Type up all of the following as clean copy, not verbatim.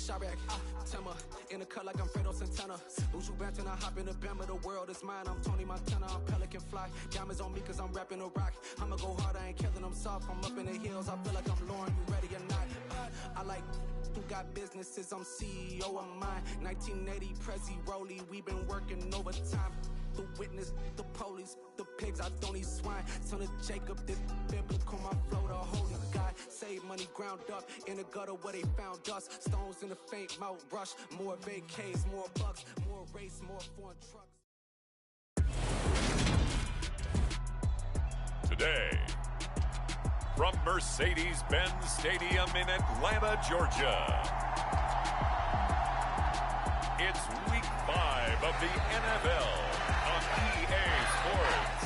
Chirac, Timmer, in the cut like I'm Fredo Santana. Uju Banton, I hop in the Bama, the world is mine. I'm Tony Montana, I'm Pelican Fly. Diamonds on me cause I'm rapping a rock. I'ma go hard, I ain't killing them soft. I'm up in the hills, I feel like I'm Lauren, you ready or not? I like who got businesses, I'm CEO of mine. 1980 Prezi Rolly, we been working overtime. The witness, the police, the pigs, I don't eat swine. Son of Jacob, this biblical, my flow, the holy God. Save money ground up in the gutter where they found dust. Stones in the faint Mount Rush. More vacays, more bucks, more race, more foreign trucks. Today, from Mercedes-Benz Stadium in Atlanta, Georgia, it's Week 5 of the NFL on EA Sports.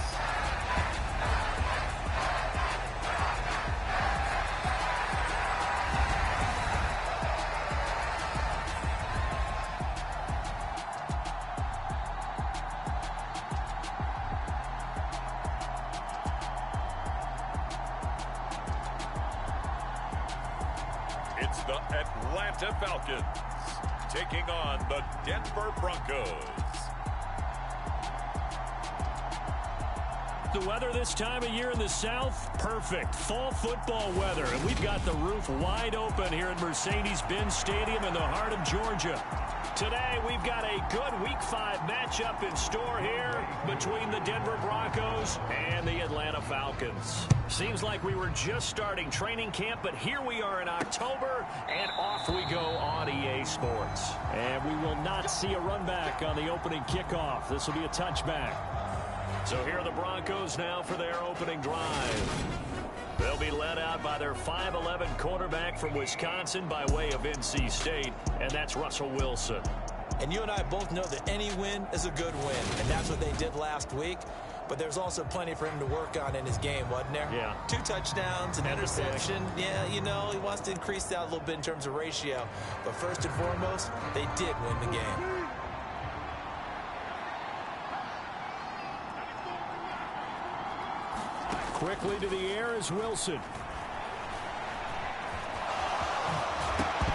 It's the Atlanta Falcons taking on the Denver Broncos. The weather this time of year in the South, perfect. Fall football weather, and we've got the roof wide open here at Mercedes-Benz Stadium in the heart of Georgia. Today, we've got a good Week 5 matchup in store here between the Denver Broncos and the Atlanta Falcons. Seems like we were just starting training camp, but here we are in October, and off we go on EA Sports. And we will not see a run back on the opening kickoff. This will be a touchback. So here are the Broncos now for their opening drive. They'll be led out by their 5'11" quarterback from Wisconsin by way of NC State, and that's Russell Wilson. And you and I both know that any win is a good win, and that's what they did last week. But there's also plenty for him to work on in his game, wasn't there? Yeah. 2 touchdowns, an interception. Yeah, you know, he wants to increase that a little bit in terms of ratio. But first and foremost, they did win the game. Quickly to the air is Wilson.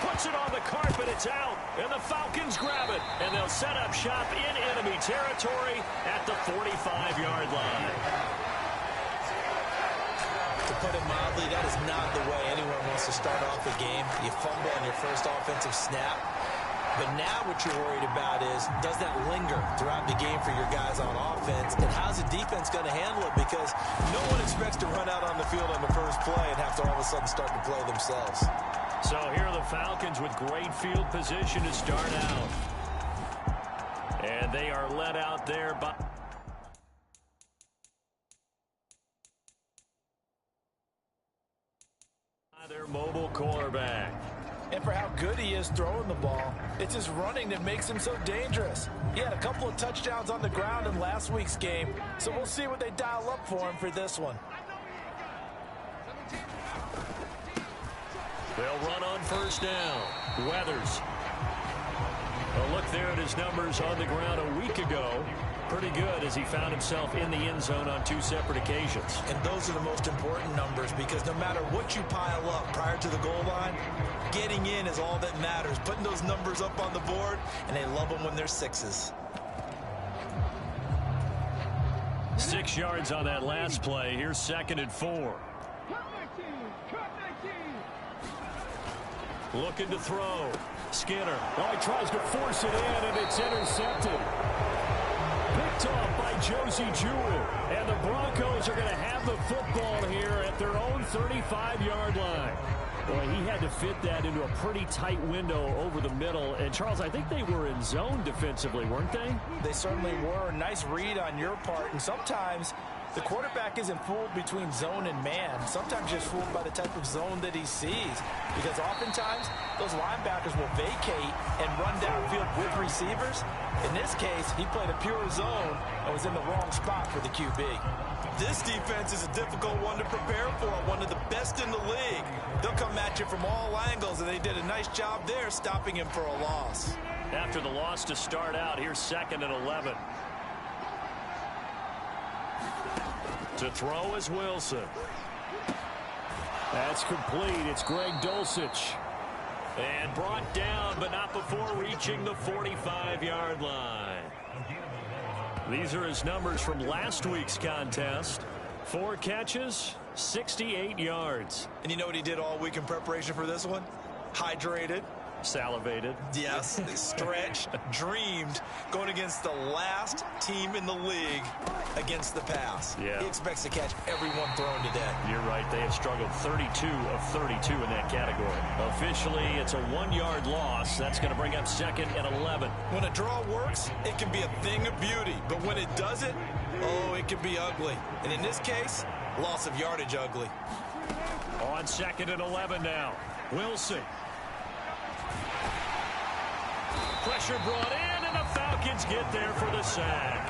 Puts it on the carpet, it's out, and the Falcons grab it, and they'll set up shop in enemy territory at the 45-yard line. To put it mildly, that is not the way anyone wants to start off the game. You fumble on your first offensive snap. But now what you're worried about is, does that linger throughout the game for your guys on offense? And how's the defense going to handle it? Because no one expects to run out on the field on the first play and have to all of a sudden start to play themselves. So here are the Falcons with great field position to start out. And they are led out there by their mobile quarterback. And for how good he is throwing the ball, it's his running that makes him so dangerous. He had a couple of touchdowns on the ground in last week's game, so we'll see what they dial up for him for this one. They'll run on first down. Weathers. A look there at his numbers on the ground a week ago. Pretty good as he found himself in the end zone on 2 separate occasions. And those are the most important numbers because no matter what you pile up prior to the goal line, getting in is all that matters. Putting those numbers up on the board, and they love them when they're 6s. 6 yards on that last play. Here's 2nd and 4. Looking to throw. Skinner. Oh, he tries to force it in, and it's intercepted. Picked off by Josie Jewell. And the Broncos are going to have the football here at their own 35-yard line. Boy, he had to fit that into a pretty tight window over the middle. And, Charles, I think they were in zone defensively, weren't they? They certainly were. Nice read on your part. And sometimes the quarterback isn't fooled between zone and man. Sometimes just fooled by the type of zone that he sees. Because oftentimes, those linebackers will vacate and run downfield with receivers. In this case, he played a pure zone and was in the wrong spot for the QB. This defense is a difficult one to prepare for, one of the best in the league. They'll come at you from all angles, and they did a nice job there stopping him for a loss. After the loss to start out, here's 2nd and 11. To throw is Wilson. That's complete. It's Greg Dulcich. And brought down, but not before reaching the 45-yard line. These are his numbers from last week's contest. 4 catches, 68 yards. And you know what he did all week in preparation for this one? Hydrated. Salivated. Yes, stretched, dreamed, going against the last team in the league against the pass. Yeah. He expects to catch everyone thrown today. You're right. They have struggled 32 of 32 in that category. Officially, it's a 1-yard loss. That's going to bring up 2nd and 11. When a draw works, it can be a thing of beauty. But when it doesn't, oh, it can be ugly. And in this case, loss of yardage ugly. On 2nd and 11 now. Wilson. Pressure brought in, and the Falcons get there for the sack.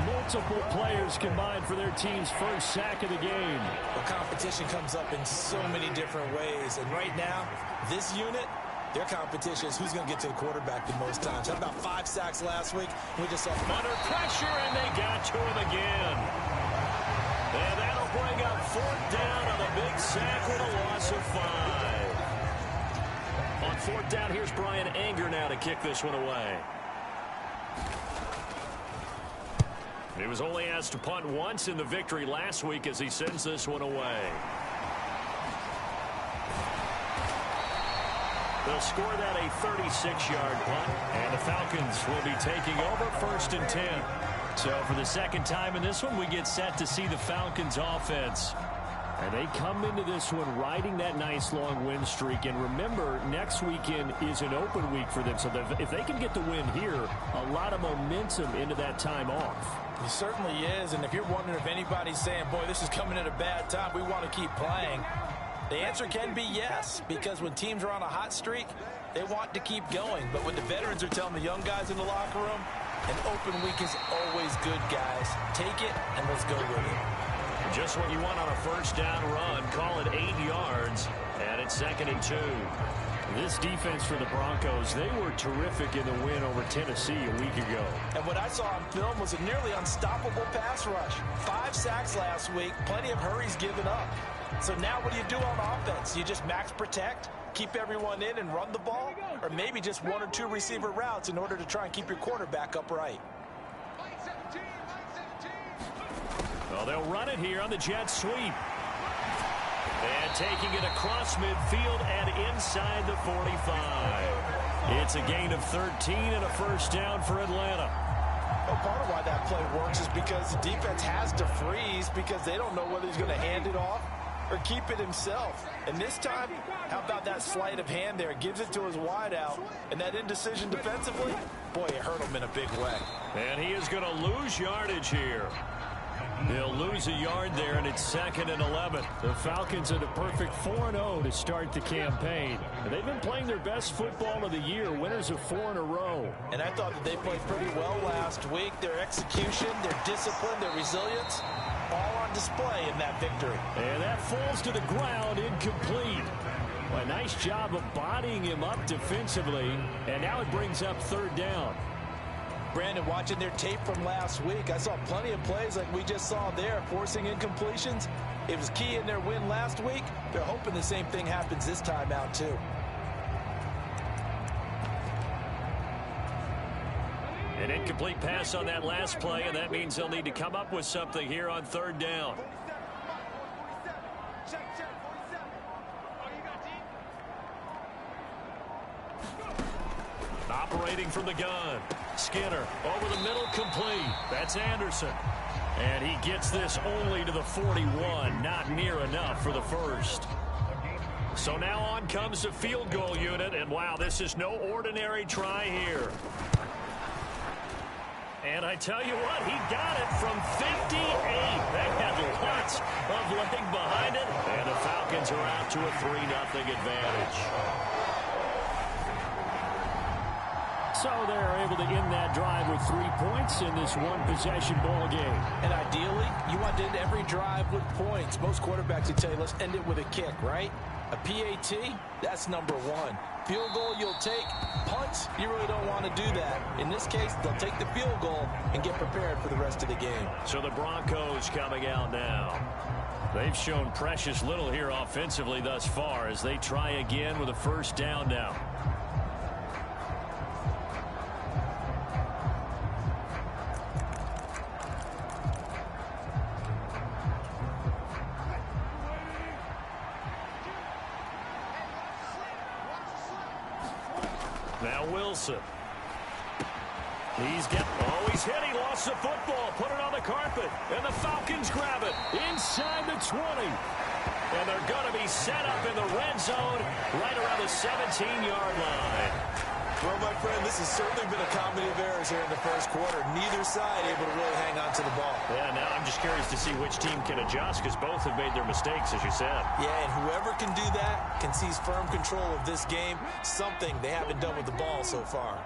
Multiple players combined for their team's first sack of the game. Well, competition comes up in so many different ways. And right now, this unit, their competition is who's going to get to the quarterback the most times. How about 5 sacks last week? We just saw under pressure, and they got to him again. And that'll bring up 4th down on a big sack with a loss of 5. On 4th down, here's Brian Anger now to kick this one away. He was only asked to punt once in the victory last week as he sends this one away. They'll score that a 36-yard punt, and the Falcons will be taking over 1st and 10. So for the second time in this one, we get set to see the Falcons offense. And they come into this one riding that nice long win streak. And remember, next weekend is an open week for them. So if they can get the win here, a lot of momentum into that time off. It certainly is. And if you're wondering if anybody's saying, boy, this is coming at a bad time, we want to keep playing, the answer can be yes. Because when teams are on a hot streak, they want to keep going. But when the veterans are telling the young guys in the locker room, an open week is always good, guys. Take it and let's go with it. Just what you want on a 1st down run. Call it 8 yards, and it's 2nd and 2. This defense for the Broncos, they were terrific in the win over Tennessee a week ago. And what I saw on film was a nearly unstoppable pass rush. 5 sacks last week, plenty of hurries given up. So now what do you do on offense? You just max protect, keep everyone in and run the ball, or maybe just 1 or 2 receiver routes in order to try and keep your quarterback upright. Well, they'll run it here on the jet sweep. And taking it across midfield and inside the 45. It's a gain of 13 and a 1st down for Atlanta. Well, part of why that play works is because the defense has to freeze because they don't know whether he's going to hand it off or keep it himself. And this time, how about that sleight of hand there? Gives it to his wideout. And that indecision defensively, boy, it hurt him in a big way. And he is going to lose yardage here. They'll lose a yard there, and it's 2nd and 11. The Falcons are the perfect 4-0 to start the campaign. And they've been playing their best football of the year, winners of 4 in a row. And I thought that they played pretty well last week. Their execution, their discipline, their resilience, all on display in that victory. And that falls to the ground, incomplete. Well, a nice job of bodying him up defensively, and now it brings up 3rd down. Brandon, watching their tape from last week, I saw plenty of plays like we just saw there, forcing incompletions. It was key in their win last week. They're hoping the same thing happens this time out, too. An incomplete pass on that last play, and that means they'll need to come up with something here on 3rd down. Operating from the gun. Skinner over the middle, complete. That's Anderson. And he gets this only to the 41. Not near enough for the 1st. So now on comes the field goal unit. And wow, this is no ordinary try here. And I tell you what, he got it from 58. They had lots of leg behind it. And the Falcons are out to a 3-0 advantage. So they're able to end that drive with 3 points in this one-possession ball game. And ideally, you want to end every drive with points. Most quarterbacks would tell you, let's end it with a kick, right? A PAT, that's number one. Field goal you'll take. Punts, you really don't want to do that. In this case, they'll take the field goal and get prepared for the rest of the game. So the Broncos coming out now. They've shown precious little here offensively thus far as they try again with a first down now. Now Wilson. He's hit. He lost the football. Put it on the carpet. And the Falcons grab it inside the 20. And they're going to be set up in the red zone right around the 17-yard line. Well, my friend, this has certainly been a comedy of errors here in the first quarter. Neither side able to really hang on to the ball. Yeah, now I'm just curious to see which team can adjust because both have made their mistakes, as you said. Yeah, and whoever can do that can seize firm control of this game, something they haven't done with the ball so far.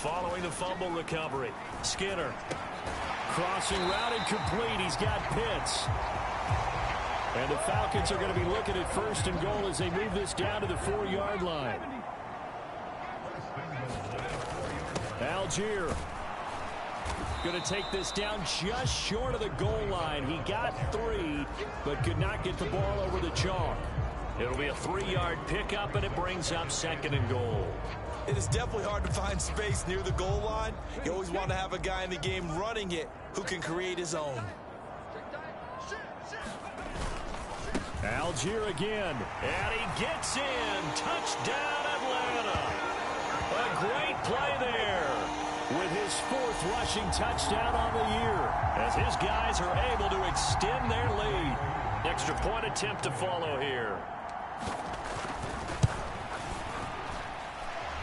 Following the fumble recovery, Skinner. Crossing route incomplete. He's got Pitts. And the Falcons are going to be looking at first and goal as they move this down to the 4-yard line. Algier going to take this down just short of the goal line. He got 3, but could not get the ball over the chalk. It'll be a 3-yard pickup, and it brings up second and goal. It is definitely hard to find space near the goal line. You always want to have a guy in the game running it who can create his own. Algier again, and he gets in. Touchdown, Atlanta. A great play there with his 4th rushing touchdown on the year as his guys are able to extend their lead. Extra point attempt to follow here.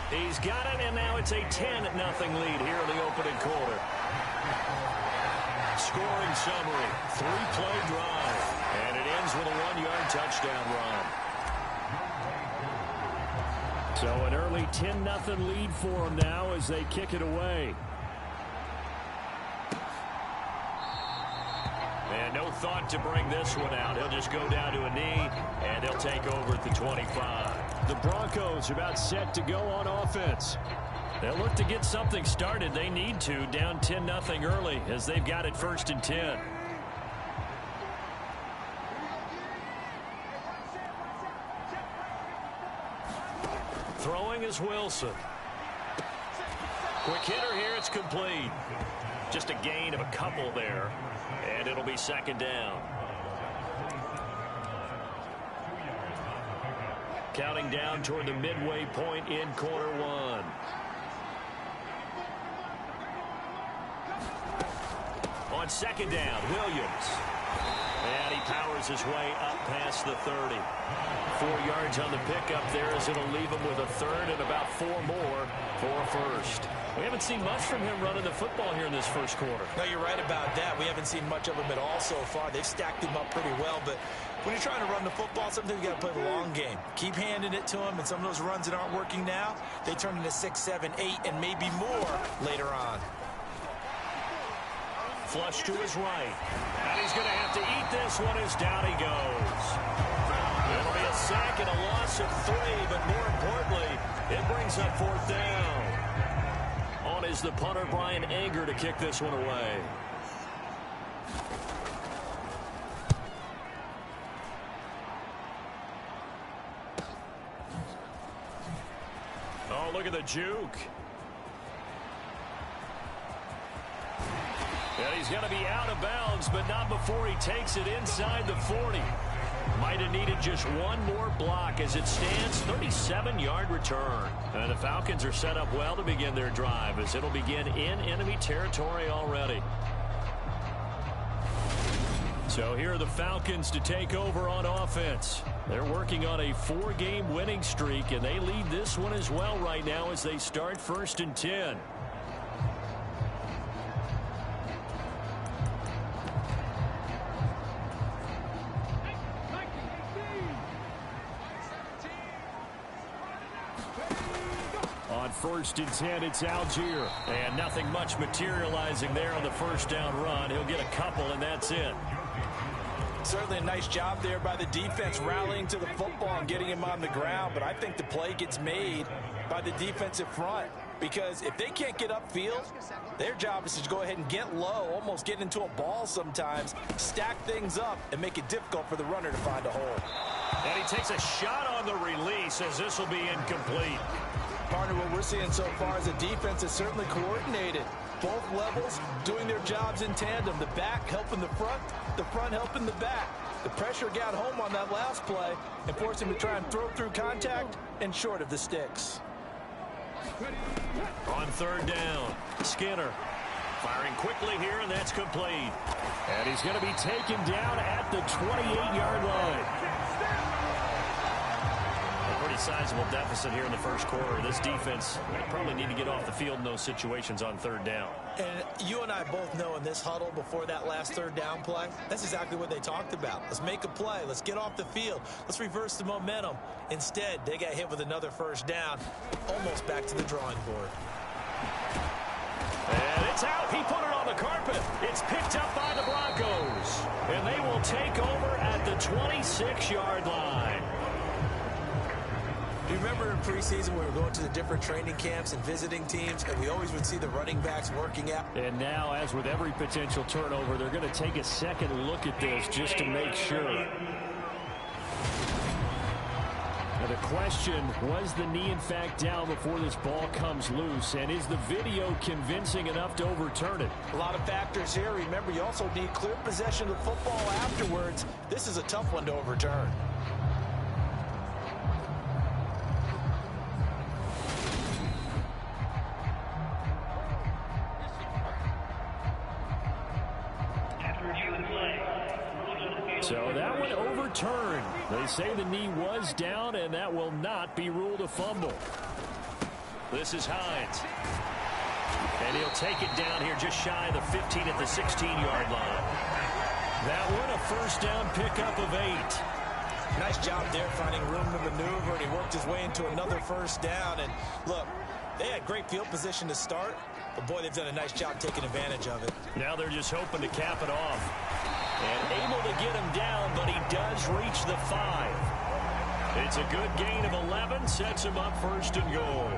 He's got it, and now it's a 10-0 lead here in the opening quarter. Scoring summary, 3-play drive, and it ends with a 1-yard touchdown run. So an early 10-0 lead for them now as they kick it away. And no thought to bring this one out. He'll just go down to a knee, and they'll take over at the 25. The Broncos are about set to go on offense. They'll look to get something started. They need to, down 10-0 early as they've got it 1st and 10. Throwing is Wilson. Quick hitter here, it's complete. Just a gain of a couple there, and it'll be 2nd down. Counting down toward the midway point in quarter 1. On 2nd down, Williams. And he powers his way up past the 30. 4 yards on the pickup there as it'll leave him with a 3rd and about 4 more for a 1st. We haven't seen much from him running the football here in this first quarter. No, you're right about that. We haven't seen much of him at all so far. They've stacked him up pretty well, but when you're trying to run the football, sometimes you got to play the long game. Keep handing it to him, and some of those runs that aren't working now, they turn into 6, 7, 8, and maybe more later on. Flush to his right. And he's going to have to eat this one as down he goes. It'll be a sack and a loss of 3, but more importantly, it brings up 4th down. On is the punter, Brian Anger, to kick this one away. Oh, look at the juke. And he's going to be out of bounds, but not before he takes it inside the 40. Might have needed just one more block as it stands. 37-yard return. And the Falcons are set up well to begin their drive as it'll begin in enemy territory already. So here are the Falcons to take over on offense. They're working on a 4-game winning streak, and they lead this one as well right now as they start 1st and 10. On 1st and 10, it's Algier. And nothing much materializing there on the 1st down run. He'll get a couple, and that's it. Certainly a nice job there by the defense rallying to the football and getting him on the ground, but I think the play gets made by the defensive front because if they can't get upfield, their job is to go ahead and get low, almost get into a ball sometimes, stack things up, and make it difficult for the runner to find a hole. And he takes a shot on the release as this will be incomplete. Partner, what we're seeing so far is a defense is certainly coordinated. Both levels doing their jobs in tandem. The back helping the front helping the back. The pressure got home on that last play and forced him to try and throw through contact and short of the sticks. On third down, Skinner firing quickly here, and that's complete. And he's going to be taken down at the 28-yard line. A pretty sizable deficit here in the first quarter. This defense probably need to get off the field in those situations on third down. And you and I both know in this huddle before that last third down play, that's exactly what they talked about. Let's make a play. Let's get off the field. Let's reverse the momentum. Instead, they got hit with another first down, almost back to the drawing board. And it's out. He put it on the carpet. It's picked up by the Broncos. And they will take over at the 26-yard line. You remember in preseason we were going to the different training camps and visiting teams, and we always would see the running backs working out. And now, as with every potential turnover, they're going to take a second look at this just to make sure. Now the question, was the knee in fact down before this ball comes loose? And is the video convincing enough to overturn it? A lot of factors here. Remember, you also need clear possession of the football afterwards. This is a tough one to overturn. So that one overturned. They say the knee was down, and that will not be ruled a fumble. This is Hines. And he'll take it down here just shy of the 15 at the 16-yard line. That one a first down pickup of 8. Nice job there finding room to maneuver, and he worked his way into another first down. And look, they had great field position to start, but boy, they've done a nice job taking advantage of it. Now they're just hoping to cap it off. And able to get him down, but he does reach the 5. It's a good gain of 11, sets him up first and goal.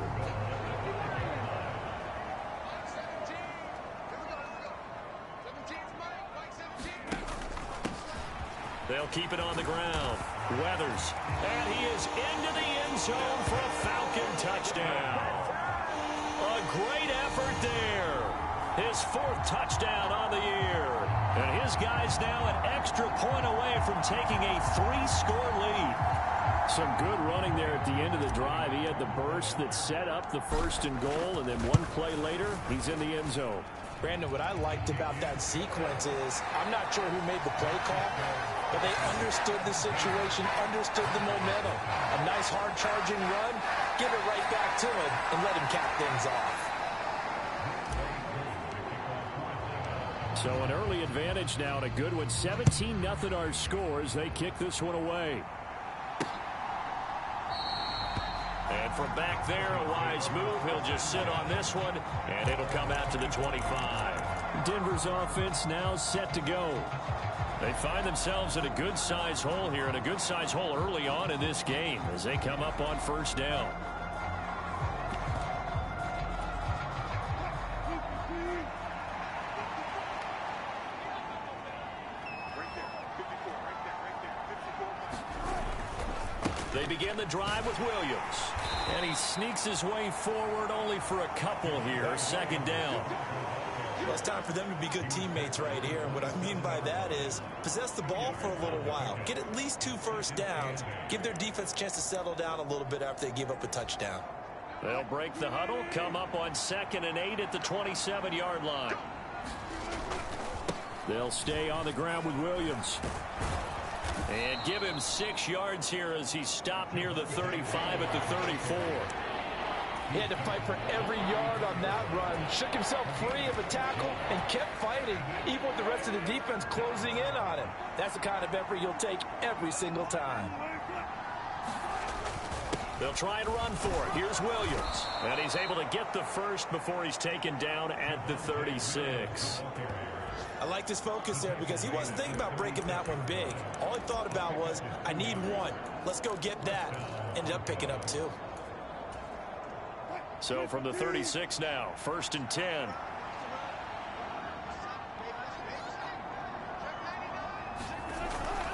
They'll keep it on the ground. Weathers, and he is into the end zone for a Falcon touchdown. A great effort there. His 4th touchdown on the year. And his guy's now an extra point away from taking a 3-score lead. Some good running there at the end of the drive. He had the burst that set up the first and goal, and then one play later, he's in the end zone. Brandon, what I liked about that sequence is, I'm not sure who made the play call, but they understood the situation, understood the momentum. A nice hard charging run, give it right back to him, and let him cap things off. So an early advantage now and a good one. 17-0 our scores. They kick this one away. And from back there, a wise move. He'll just sit on this one, and it'll come out to the 25. Denver's offense now set to go. They find themselves in a good-size hole here, and a good-size hole early on in this game as they come up on first down. They begin the drive with Williams. And he sneaks his way forward only for a couple here. Second down. Well, it's time for them to be good teammates right here. And what I mean by that is possess the ball for a little while. Get at least 2 first downs. Give their defense a chance to settle down a little bit after they give up a touchdown. They'll break the huddle. Come up on 2nd and 8 at the 27-yard line. They'll stay on the ground with Williams. And give him 6 yards here as he stopped near the 35 at the 34. He had to fight for every yard on that run. Shook himself free of a tackle and kept fighting, even with the rest of the defense closing in on him. That's the kind of effort you'll take every single time. They'll try and run for it. Here's Williams. And he's able to get the first before he's taken down at the 36. I liked his focus there because he wasn't thinking about breaking that one big. All he thought about was, I need one. Let's go get that. Ended up picking up 2. So from the 36 now, 1st and 10.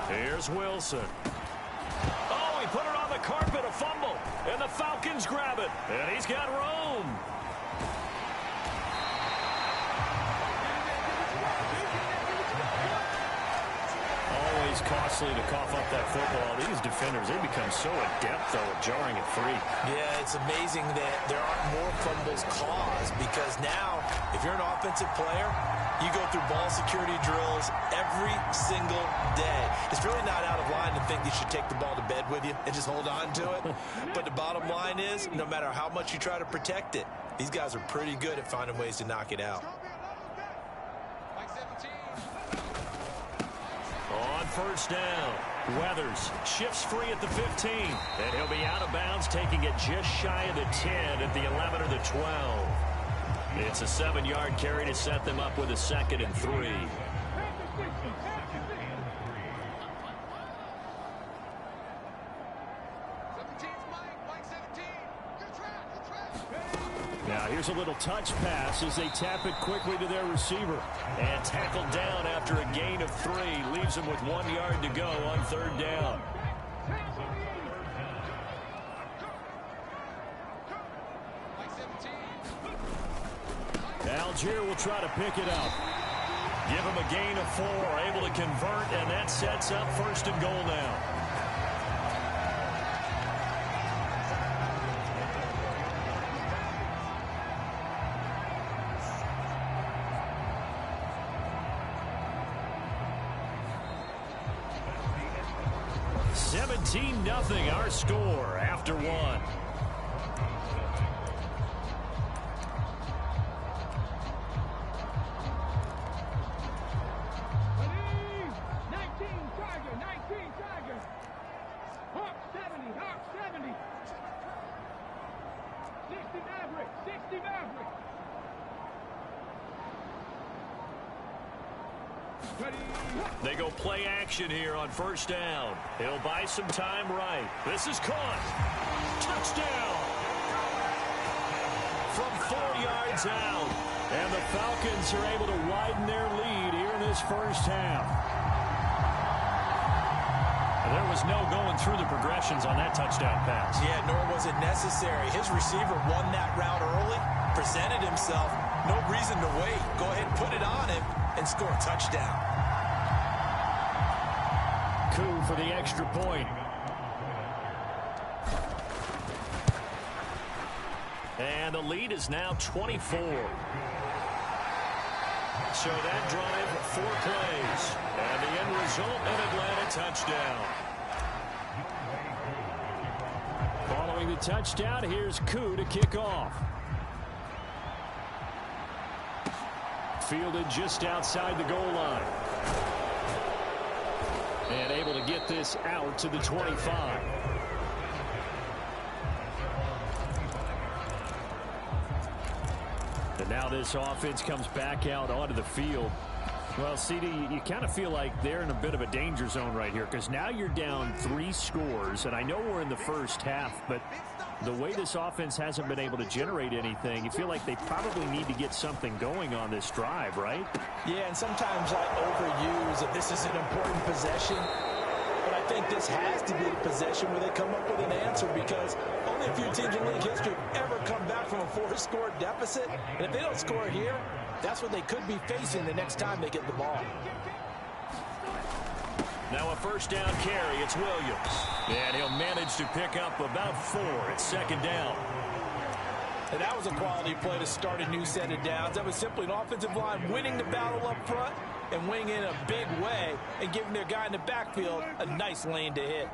Here's Wilson. Oh, he put it on the carpet, a fumble. And the Falcons grab it. And he's got room. Always costly to cough up that football. These defenders, they become so adept, though, at jarring it free. Yeah, it's amazing that there aren't more fumbles caused because now, if you're an offensive player, you go through ball security drills every single day. It's really not out of line to think you should take the ball to bed with you and just hold on to it. But the bottom line is, no matter how much you try to protect it, these guys are pretty good at finding ways to knock it out. On 1st down, Weathers shifts free at the 15. And he'll be out of bounds, taking it just shy of the 10 at the 11 or the 12. It's a 7-yard carry to set them up with a 2nd and 3. Now here's a little touch pass as they tap it quickly to their receiver. And tackled down after a gain of 3. Leaves them with 1 yard to go on 3rd down. Algier will try to pick it up. Give him a gain of 4. Able to convert, and that sets up 1st and goal now. Nothing, our score after 1. They go play action here on 1st down. He'll buy some time right. This is caught. Touchdown. From 4 yards out. And the Falcons are able to widen their lead here in this 1st half. There was no going through the progressions on that touchdown pass. Yeah, nor was it necessary. His receiver won that route early, presented himself. No reason to wait. Go ahead and put it on him and score a touchdown. Coup for the extra point. And the lead is now 24. So that drive, 4 plays. And the end result, an Atlanta touchdown. Following the touchdown, here's Coup to kick off. Fielded just outside the goal line. And able to get this out to the 25. And now this offense comes back out onto the field. Well, CD, you kind of feel like they're in a bit of a danger zone right here because now you're down 3 scores. And I know we're in the 1st half, but the way this offense hasn't been able to generate anything, you feel like they probably need to get something going on this drive, right? Yeah, and sometimes I overuse that this is an important possession. But I think this has to be a possession where they come up with an answer because only a few teams in league history have ever come back from a 4-score deficit. And if they don't score here, that's what they could be facing the next time they get the ball. Now a 1st down carry. It's Williams. And he'll manage to pick up about 4 at 2nd down. And that was a quality play to start a new set of downs. That was simply an offensive line winning the battle up front and winning in a big way and giving their guy in the backfield a nice lane to hit.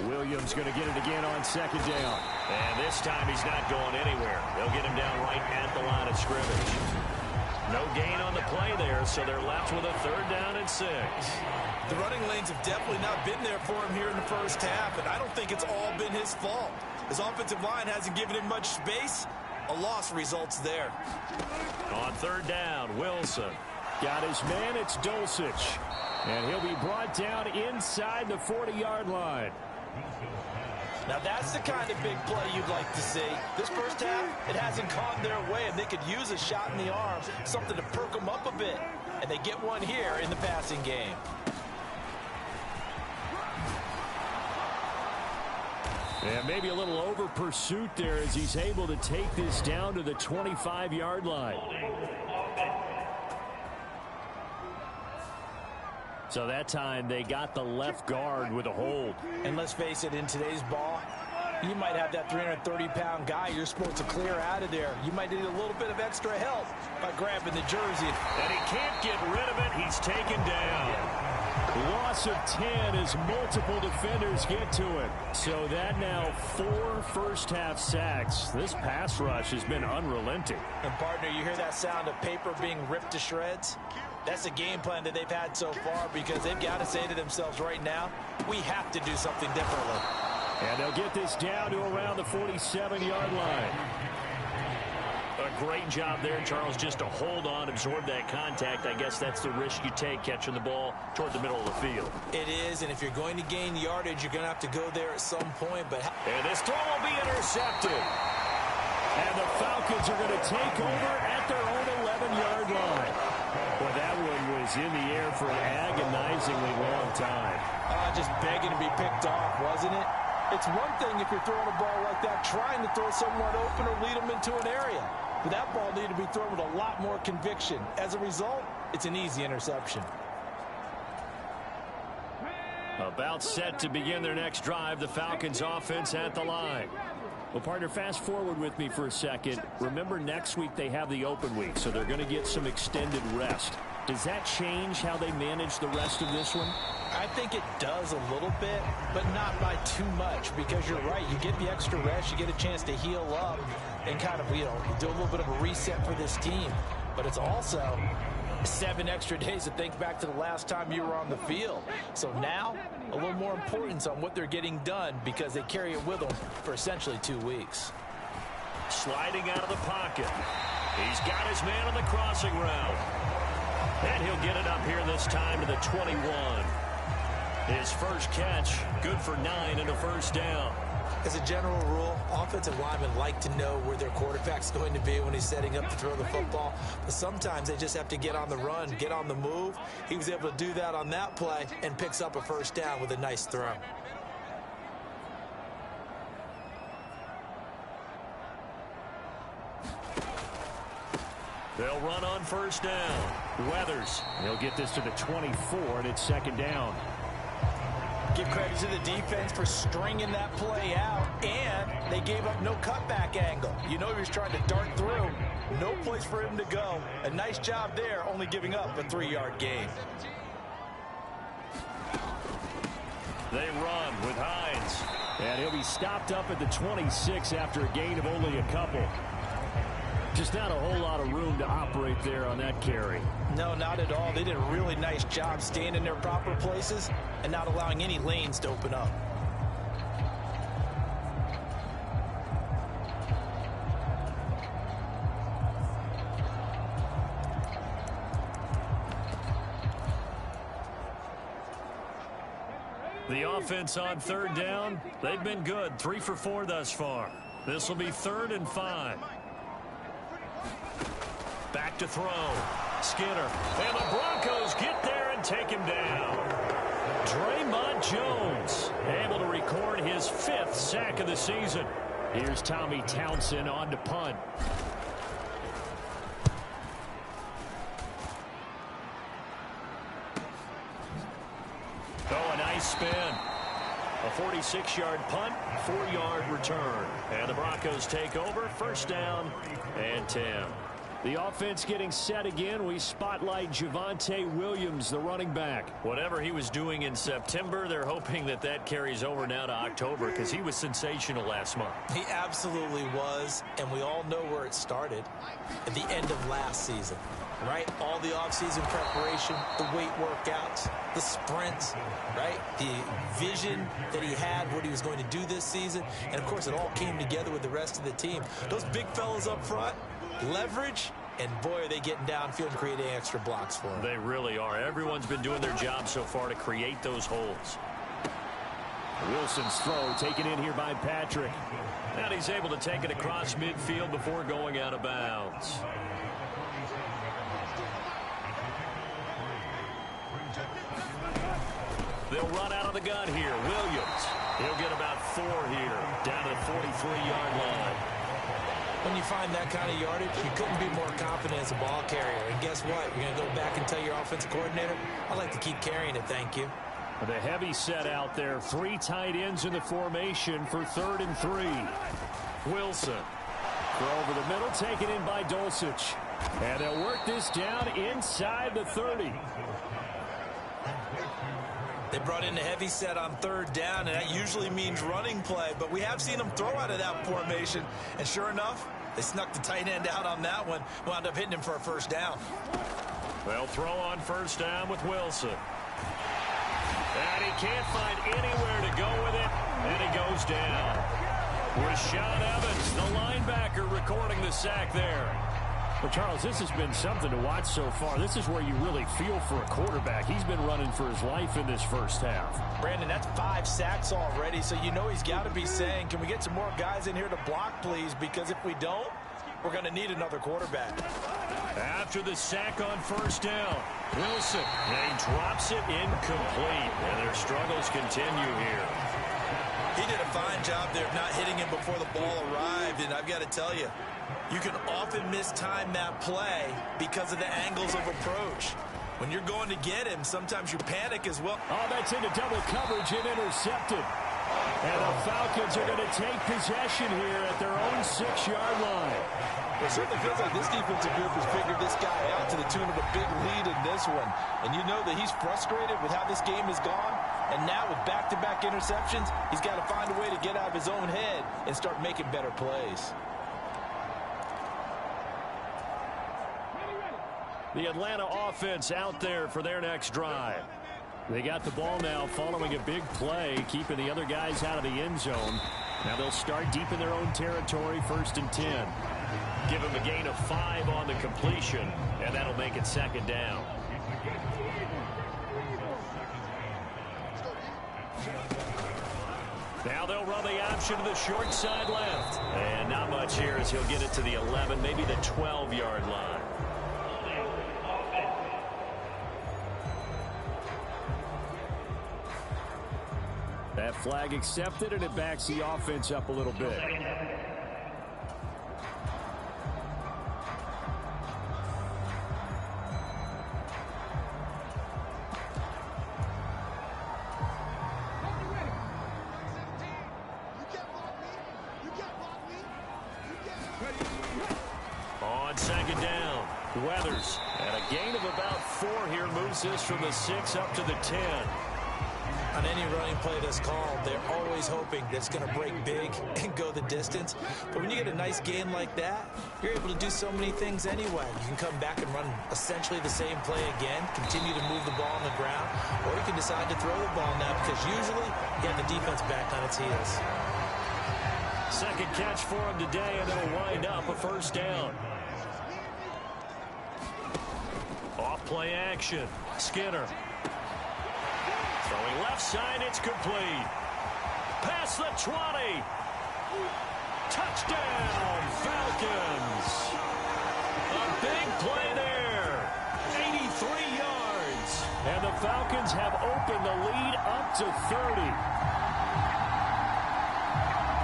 Williams going to get it again on 2nd down. And this time he's not going anywhere. They'll get him down right at the line of scrimmage. No gain on the play there, so they're left with a 3rd down and 6. The running lanes have definitely not been there for him here in the 1st half, and I don't think it's all been his fault. His offensive line hasn't given him much space, A loss results there. On third down, Wilson. Got his man, it's Dulcich. And he'll be brought down inside the 40-yard line. Now that's the kind of big play you'd like to see. This first half, it hasn't gone their way, and they could use a shot in the arm, something to perk them up a bit. And they get one here in the passing game. And maybe a little over pursuit there as he's able to take this down to the 25-yard line. So that time they got the left guard with a hold. And let's face it, in today's ball, you might have that 330-pound guy you're supposed to clear out of there. You might need a little bit of extra help by grabbing the jersey. And he can't get rid of it. He's taken down. Loss of 10 as multiple defenders get to it. So that now 4 first-half sacks. This pass rush has been unrelenting. And, partner, you hear that sound of paper being ripped to shreds? That's the game plan that they've had so far because they've got to say to themselves right now, we have to do something differently. And they'll get this down to around the 47-yard line. A great job there, Charles, just to hold on, absorb that contact. I guess that's the risk you take catching the ball toward the middle of the field. It is, and if you're going to gain yardage, you're going to have to go there at some point. And this throw will be intercepted. And the Falcons are going to take over at their own 11-yard line. Boy, that one was in the air for an agonizingly long time. Just begging to be picked off, wasn't it? It's one thing if you're throwing a ball like that, trying to throw someone open or lead them into an area. But that ball needed to be thrown with a lot more conviction. As a result, it's an easy interception. About set to begin their next drive, the Falcons offense at the line. Well, partner, fast forward with me for a second. Remember, next week they have the open week, so they're going to get some extended rest. Does that change how they manage the rest of this one? I think it does a little bit, but not by too much, because you're right. You get the extra rest, you get a chance to heal up and kind of, do a little bit of a reset for this team. But it's also 7 extra days to think back to the last time you were on the field. So now, a little more importance on what they're getting done because they carry it with them for essentially 2 weeks. Sliding out of the pocket. He's got his man on the crossing route. And he'll get it up here this time to the 21. His first catch, good for 9 and a first down. As a general rule, offensive linemen like to know where their quarterback's going to be when he's setting up to throw the football. But sometimes they just have to get on the run, get on the move. He was able to do that on that play and picks up a first down with a nice throw. They'll run on first down. Weathers. He'll get this to the 24, and it's second down. Give credit to the defense for stringing that play out, and they gave up no cutback angle. He was trying to dart through. No place for him to go. A nice job there, only giving up a 3-yard gain. They run with Hines. And he'll be stopped up at the 26 after a gain of only a couple. Just not a whole lot of room to operate there on that carry. No, not at all. They did a really nice job staying in their proper places and not allowing any lanes to open up. The offense on third down, they've been good. 3 for 4 thus far. This will be 3rd and 5. Back to throw. Skinner. And the Broncos get there and take him down. Draymond Jones able to record his 5th sack of the season. Here's Tommy Townsend on to punt. Oh, a nice spin. A 46-yard punt, 4-yard return. And the Broncos take over, first down and 10. The offense getting set again. We spotlight Javonte Williams, the running back. Whatever he was doing in September, they're hoping that that carries over now to October because he was sensational last month. He absolutely was, and we all know where it started at the end of last season, right? All the offseason preparation, the weight workouts, the sprints, right? The vision that he had, what he was going to do this season, and, of course, it all came together with the rest of the team. Those big fellas up front, leverage, and boy, are they getting downfield and creating extra blocks for him. They really are. Everyone's been doing their job so far to create those holes. Wilson's throw taken in here by Patrick. And he's able to take it across midfield before going out of bounds. They'll run out of the gun here. Williams, he'll get about 4 here, down to the 43-yard line. When you find that kind of yardage, you couldn't be more confident as a ball carrier. And guess what? You're going to go back and tell your offensive coordinator, I'd like to keep carrying it, thank you. The heavy set out there. 3 tight ends in the formation for 3rd and 3. Wilson. Throw over the middle, taken in by Dulcich. And they'll work this down inside the 30. They brought in the heavy set on 3rd down, and that usually means running play. But we have seen them throw out of that formation. And sure enough, they snuck the tight end out on that one. Wound up hitting him for a 1st down. They'll throw on 1st down with Wilson. And he can't find anywhere to go with it. And he goes down. Rashaan Evans, the linebacker, recording the sack there. Well, Charles, this has been something to watch so far. This is where you really feel for a quarterback. He's been running for his life in this first half. Brandon, that's 5 sacks already, so you know he's got to be saying, can we get some more guys in here to block, please? Because if we don't, we're going to need another quarterback. After the sack on 1st down, Wilson, and he drops it incomplete. And their struggles continue here. He did a fine job there of not hitting him before the ball arrived, and I've got to tell you, you can often mistime that play because of the angles of approach. When you're going to get him, sometimes you panic as well. Oh, that's into double coverage and intercepted. And the Falcons are going to take possession here at their own 6-yard line. It certainly feels like this defensive group has figured this guy out to the tune of a big lead in this one. And you know that he's frustrated with how this game has gone. And now with back-to-back interceptions, he's got to find a way to get out of his own head and start making better plays. The Atlanta offense out there for their next drive. They got the ball now following a big play, keeping the other guys out of the end zone. Now they'll start deep in their own territory, 1st and 10. Give them a gain of 5 on the completion, and that'll make it 2nd down. Now they'll run the option to the short side left. And not much here as he'll get it to the 11, maybe the 12-yard line. That flag accepted, and it backs the offense up a little bit. On 2nd down, Weathers. And a gain of about 4 here moves this from the 6 up to the 10. On any running play that's called, they're always hoping that it's going to break big and go the distance. But when you get a nice gain like that, you're able to do so many things anyway. You can come back and run essentially the same play again, continue to move the ball on the ground, or you can decide to throw the ball now because usually you have the defense back on its heels. 2nd catch for him today, and it'll wind up a 1st down. Off play action. Skinner. Throwing left side, it's complete. Past the 20. Touchdown, Falcons. A big play there. 83 yards. And the Falcons have opened the lead up to 30.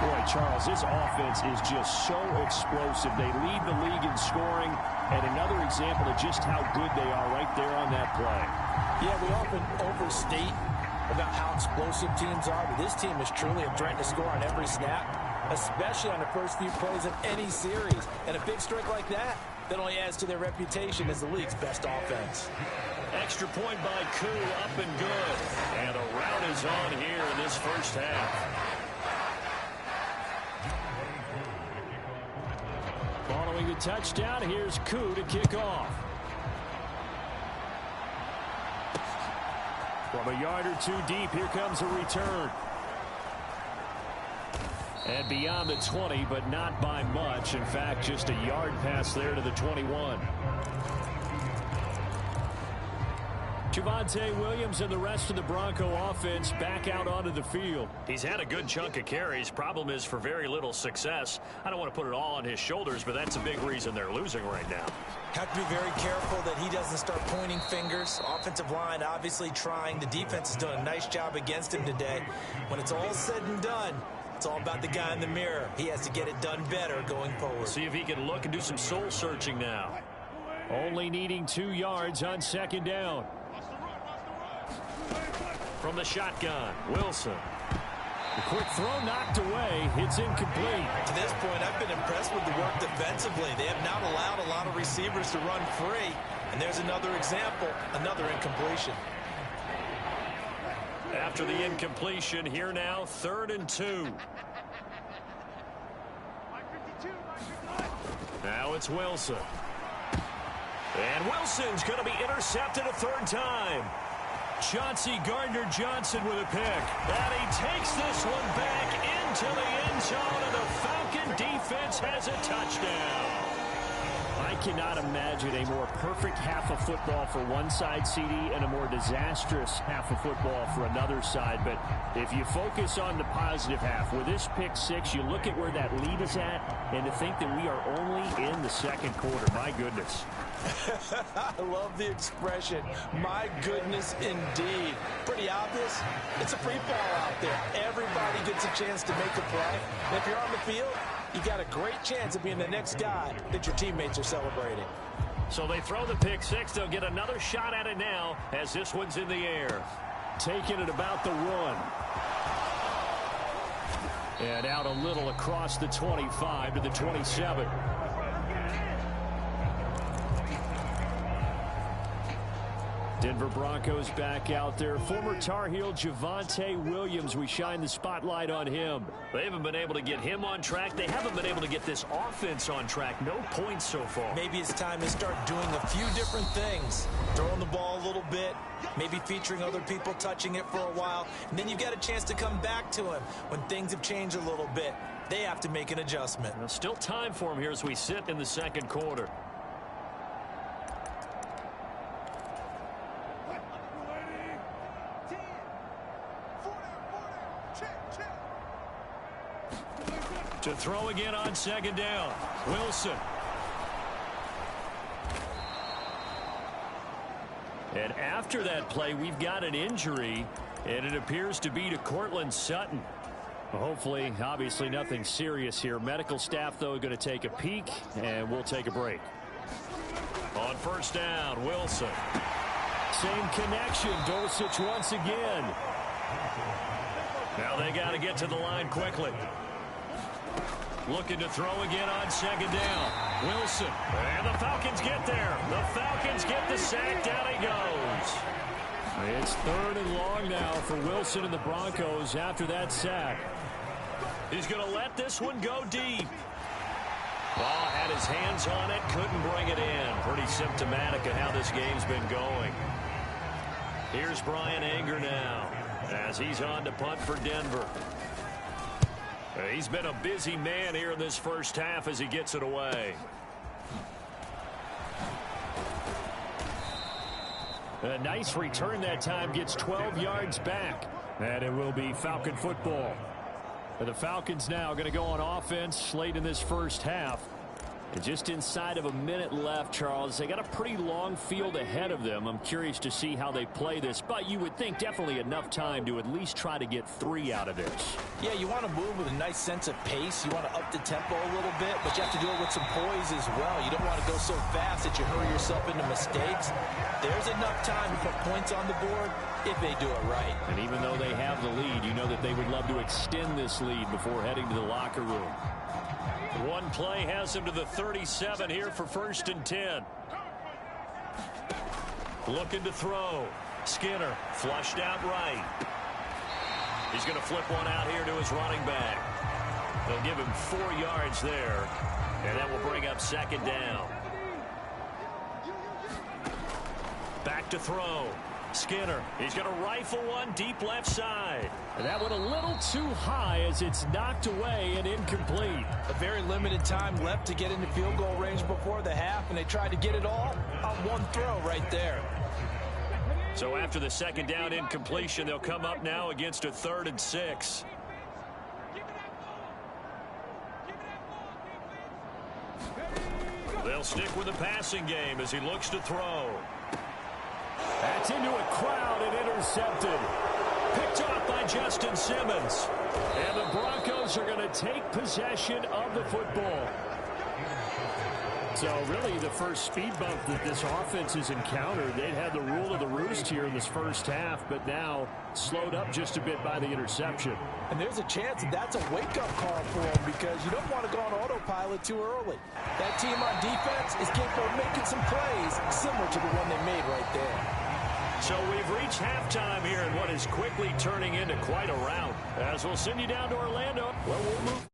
Boy, Charles, this offense is just so explosive. They lead the league in scoring, and another example of just how good they are right there on that play. Yeah, we often overstate about how explosive teams are, but this team is truly a threat to score on every snap, especially on the first few plays of any series. And a big strike like that that only adds to their reputation as the league's best offense. Extra point by Koo, up and good. And a rout is on here in this first half. Following the touchdown, here's Koo to kick off. From a yard or two deep, here comes a return. And beyond the 20, but not by much. In fact, just a yard pass there to the 21. Javonte Williams and the rest of the Bronco offense back out onto the field. He's had a good chunk of carries. Problem is for very little success. I don't want to put it all on his shoulders, but that's a big reason they're losing right now. Have to be very careful that he doesn't start pointing fingers. Offensive line obviously trying. The defense has done a nice job against him today. When it's all said and done, it's all about the guy in the mirror. He has to get it done better going forward. See if he can look and do some soul searching now. Only needing 2 yards on second down. From the shotgun, Wilson. The quick throw knocked away. It's incomplete. To this point, I've been impressed with the work defensively. They have not allowed a lot of receivers to run free. And there's another example, another incompletion. After the incompletion, here now, 3rd and 2. Now it's Wilson. And Wilson's going to be intercepted a 3rd time. Chauncey Gardner-Johnson with a pick. And he takes this one back into the end zone, and the Falcon defense has a touchdown. I cannot imagine a more perfect half of football for one side, CD, and a more disastrous half of football for another side. But if you focus on the positive half, with this pick 6, you look at where that lead is at, and to think that we are only in the second quarter. My goodness. I love the expression. My goodness, indeed. Pretty obvious. It's a free fall out there. Everybody gets a chance to make a play. And if you're on the field, you got a great chance of being the next guy that your teammates are celebrating. So they throw the pick 6. They'll get another shot at it now as this one's in the air. Taking it about the 1. And out a little across the 25 to the 27. Denver Broncos back out there. Former Tar Heel Javonte Williams, we shine the spotlight on him. They haven't been able to get him on track. They haven't been able to get this offense on track. No points so far. Maybe it's time to start doing a few different things. Throwing the ball a little bit, maybe featuring other people touching it for a while, and then you've got a chance to come back to him when things have changed a little bit. They have to make an adjustment. Well, still time for him here as we sit in the second quarter. To throw again on second down. Wilson. And after that play, we've got an injury, and it appears to be to Cortland Sutton. Hopefully, obviously nothing serious here. Medical staff, though, going to take a peek, and we'll take a break. On first down, Wilson. Same connection. Dulcich once again. Now they got to get to the line quickly. Looking to throw again on second down. Wilson. And the Falcons get there. The Falcons get the sack. Down he goes. It's 3rd and long now for Wilson and the Broncos after that sack. He's going to let this one go deep. Ball had his hands on it. Couldn't bring it in. Pretty symptomatic of how this game's been going. Here's Brian Anger now as he's on to punt for Denver. He's been a busy man here in this first half as he gets it away. A nice return that time, gets 12 yards back. And it will be Falcon football. And the Falcons now going to go on offense late in this first half. And just inside of a minute left, Charles. They got a pretty long field ahead of them. I'm curious to see how they play this, but you would think definitely enough time to at least try to get 3 out of this. Yeah, you want to move with a nice sense of pace. You want to up the tempo a little bit, but you have to do it with some poise as well. You don't want to go so fast that you hurry yourself into mistakes. There's enough time to put points on the board if they do it right. And even though they have the lead, you know that they would love to extend this lead before heading to the locker room. One play has him to the 37 here for 1st and 10. Looking to throw. Skinner flushed out right. He's going to flip one out here to his running back. They'll give him 4 yards there, and that will bring up 2nd down. Back to throw. Skinner, he's going to rifle one deep left side. And that one a little too high as it's knocked away and incomplete. A very limited time left to get into field goal range before the half, and they tried to get it all on one throw right there. So after the 2nd down incompletion, they'll come up now against a 3rd and 6. They'll stick with the passing game as he looks to throw. That's into a crowd and intercepted. Picked off by Justin Simmons. And the Broncos are going to take possession of the football. So really the first speed bump that this offense has encountered, they'd had the rule of the roost here in this first half, but now slowed up just a bit by the interception. And there's a chance that that's a wake-up call for them because you don't want to go on autopilot too early. That team on defense is capable of making some plays similar to the one they made right there. So we've reached halftime here in what is quickly turning into quite a rout. As we'll send you down to Orlando. Well, we'll move.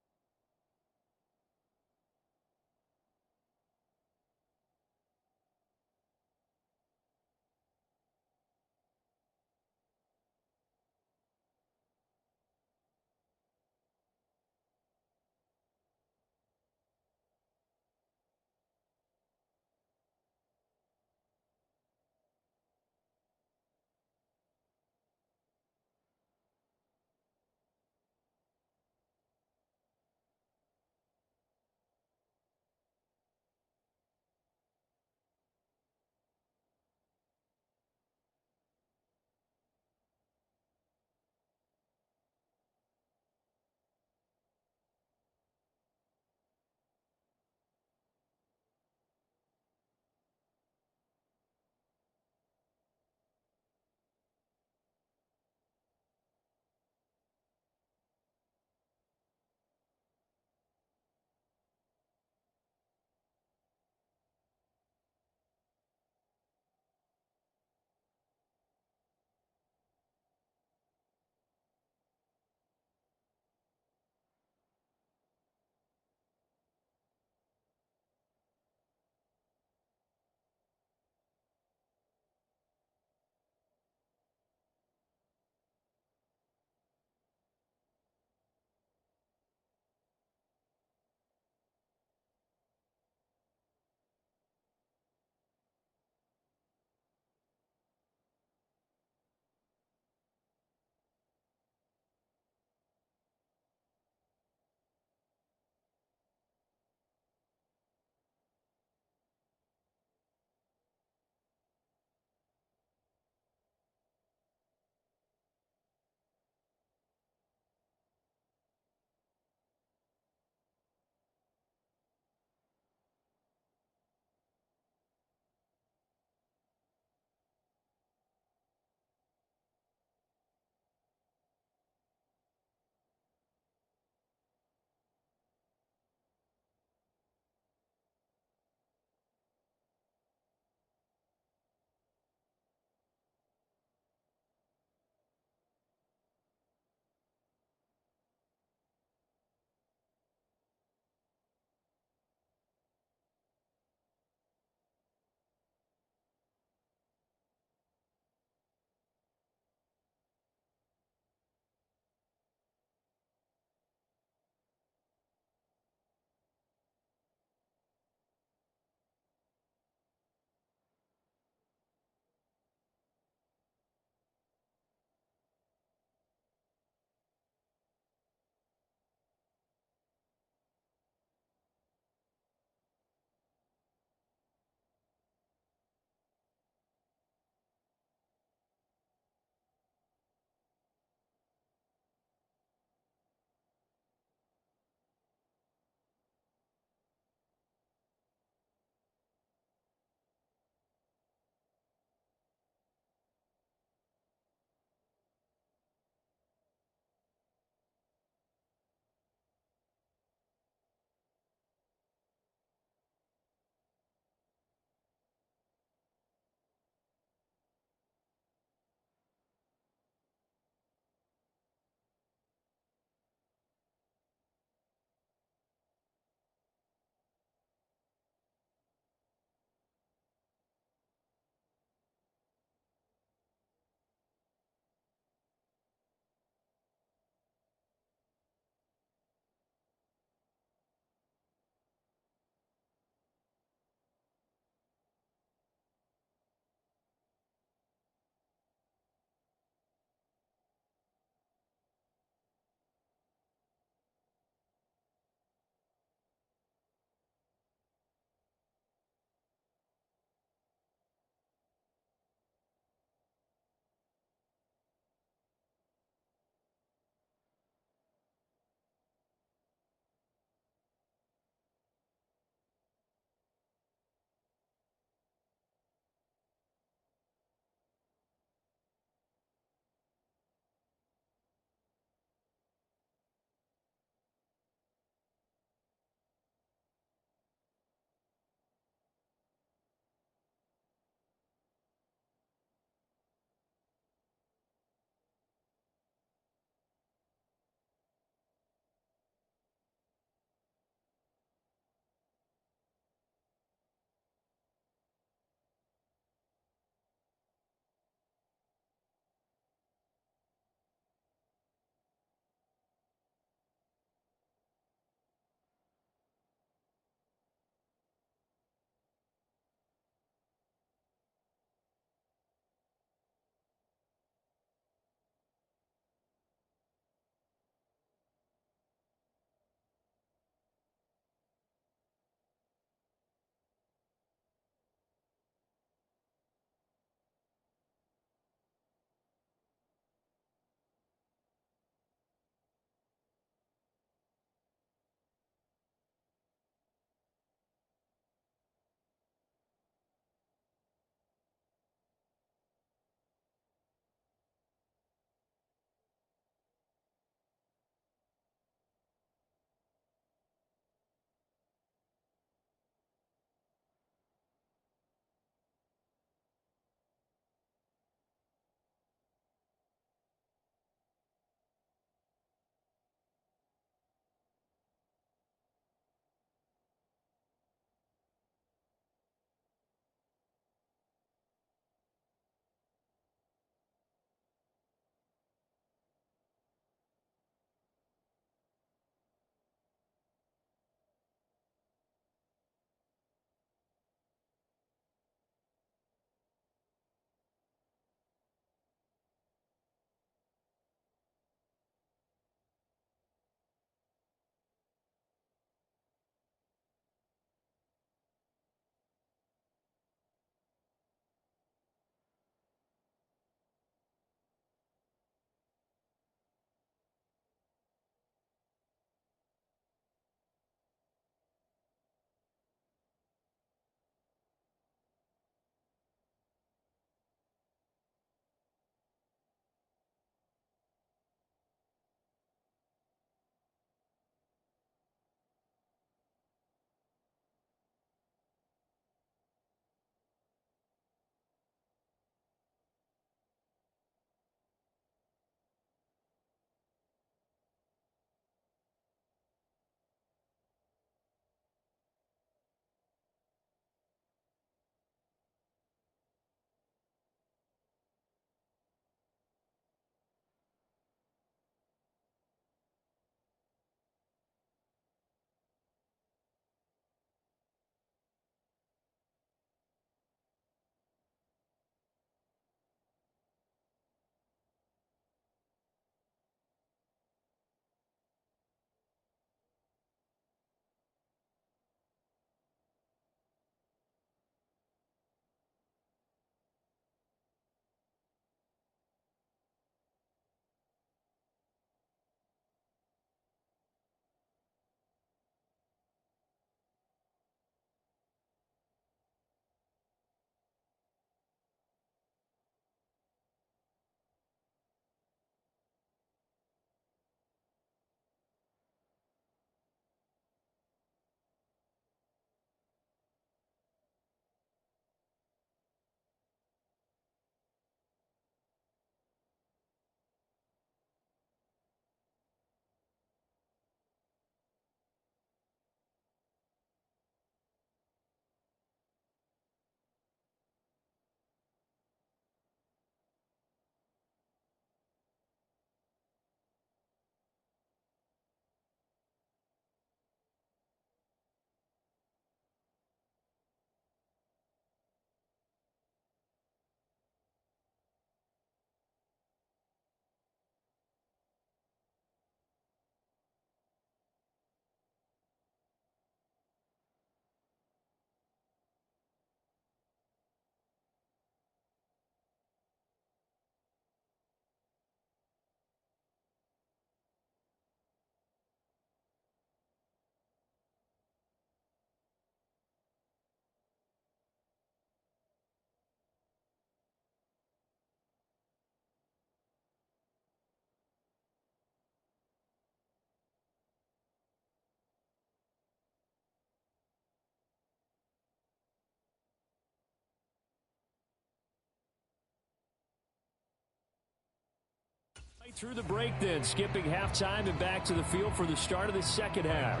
Through the break then, skipping halftime and back to the field for the start of the second half.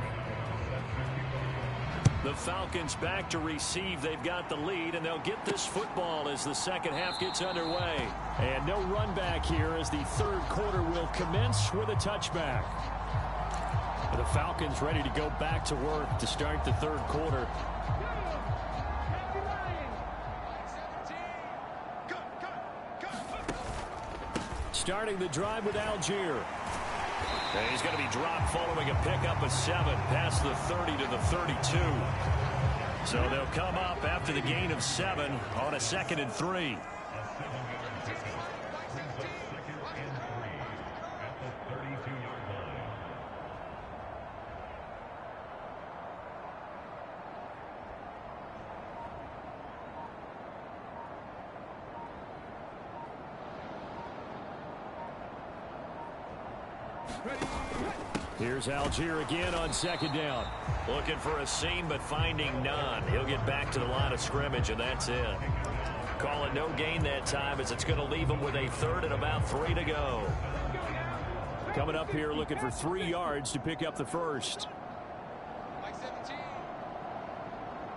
The Falcons back to receive. They've got the lead, and they'll get this football as the second half gets underway. And no run back here as the third quarter will commence with a touchback. The Falcons ready to go back to work to start the third quarter. Starting the drive with Algier. And he's going to be dropped following a pickup of 7 past the 30 to the 32. So they'll come up after the gain of 7 on a 2nd and 3. Here's Algier again on 2nd down. Looking for a seam, but finding none. He'll get back to the line of scrimmage, and that's it. Calling no gain that time as it's going to leave him with a 3rd and about 3 to go. Coming up here looking for 3 yards to pick up the first. Mike 17.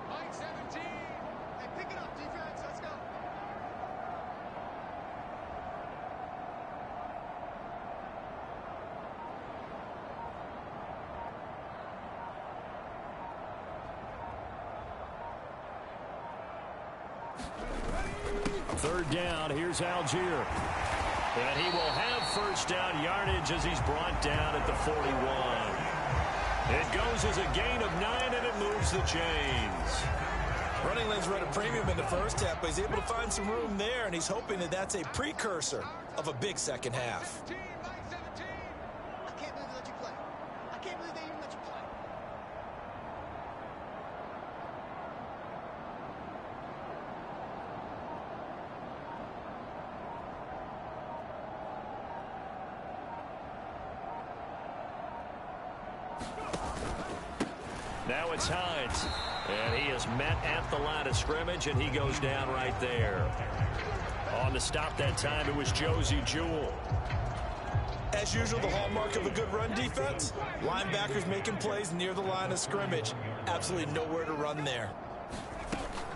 Mike 17. Hey, pick it up, defense. Let's go. Third down, here's Algier. And he will have first down yardage as he's brought down at the 41. It goes as a gain of 9, and it moves the chains. Running lanes run a premium in the first half, but he's able to find some room there, and he's hoping that that's a precursor of a big second half. Mike 17. I can't believe they let you play. I can't believe they even let you play. Now it's Hines. And he is met at the line of scrimmage, and he goes down right there. On the stop that time, it was Josie Jewell. As usual, the hallmark of a good run defense, linebackers making plays near the line of scrimmage. Absolutely nowhere to run there.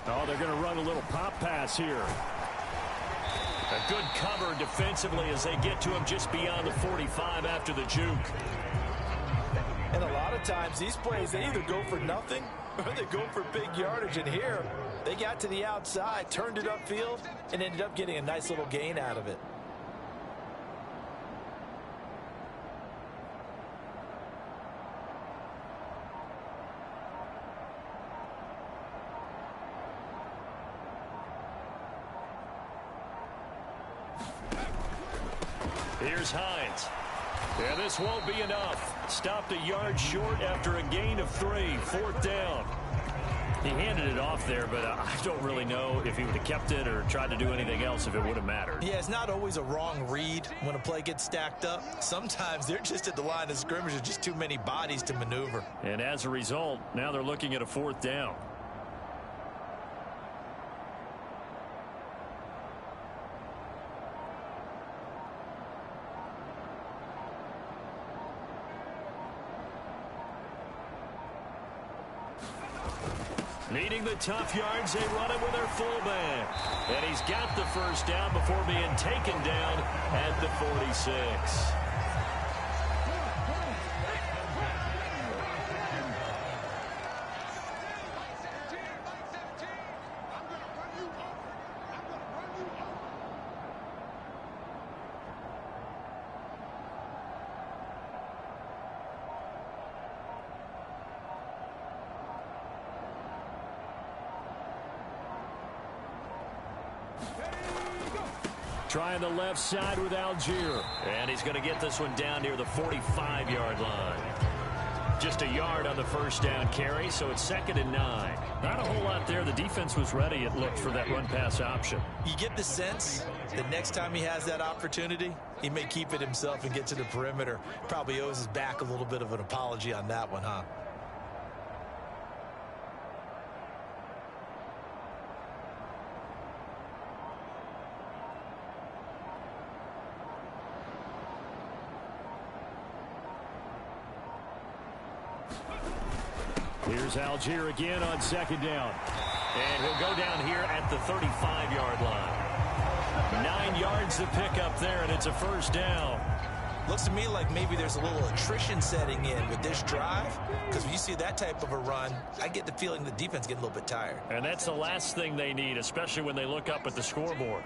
Oh, they're going to run a little pop pass here. A good cover defensively as they get to him just beyond the 45 after the juke. And a lot of times, these plays, they either go for nothing or they go for big yardage. And here, they got to the outside, turned it upfield, and ended up getting a nice little gain out of it. Here's Hines. Yeah, this won't be enough. Stopped a yard short after a gain of 3. 4th down. He handed it off there, but I don't really know if he would have kept it or tried to do anything else if it would have mattered. Yeah, it's not always a wrong read when a play gets stacked up. Sometimes they're just at the line of scrimmage. There's just too many bodies to maneuver. And as a result, now they're looking at a 4th down. Needing the tough yards, they run it with their fullback. And he's got the first down before being taken down at the 46. Trying the left side with Algier. And he's going to get this one down near the 45-yard line. Just a yard on the first down carry, so it's 2nd and 9. Not a whole lot there. The defense was ready, it looked, for that run-pass option. You get the sense that next time he has that opportunity, he may keep it himself and get to the perimeter. Probably owes his back a little bit of an apology on that one, huh? Here's Algier again on second down. And he'll go down here at the 35-yard line. 9 yards to pick up there, and it's a first down. Looks to me like maybe there's a little attrition setting in with this drive, because when you see that type of a run, I get the feeling the defense getting a little bit tired. And that's the last thing they need, especially when they look up at the scoreboard.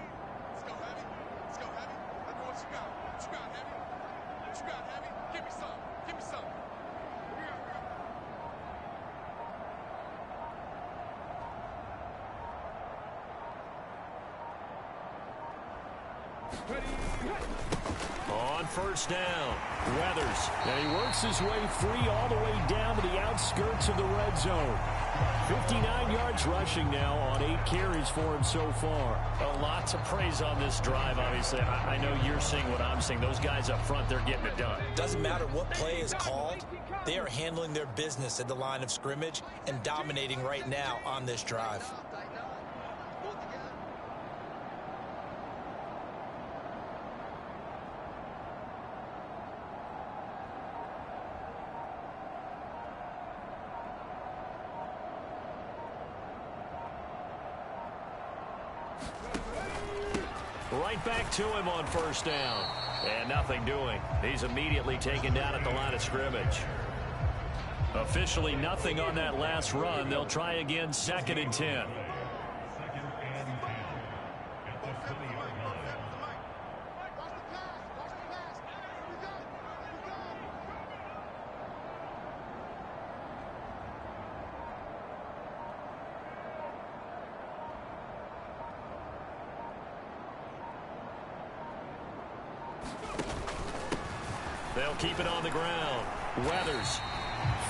Let's go, Heavy. Let's go, Heavy. I know what you got. What you got, Heavy? What you got, Heavy? Give me some. Give me some. Here we go. On first down, Weathers. And he works his way free all the way down to the outskirts of the red zone. 59 yards rushing now on 8 carries for him so far. A lot to praise on this drive, obviously. I know you're seeing what I'm seeing. Those guys up front, they're getting it done. Doesn't matter what play is called. They are handling their business at the line of scrimmage and dominating right now on this drive. Right back to him on first down. And nothing doing. He's immediately taken down at the line of scrimmage. Officially nothing on that last run. They'll try again, 2nd and 10. They'll keep it on the ground. Weathers,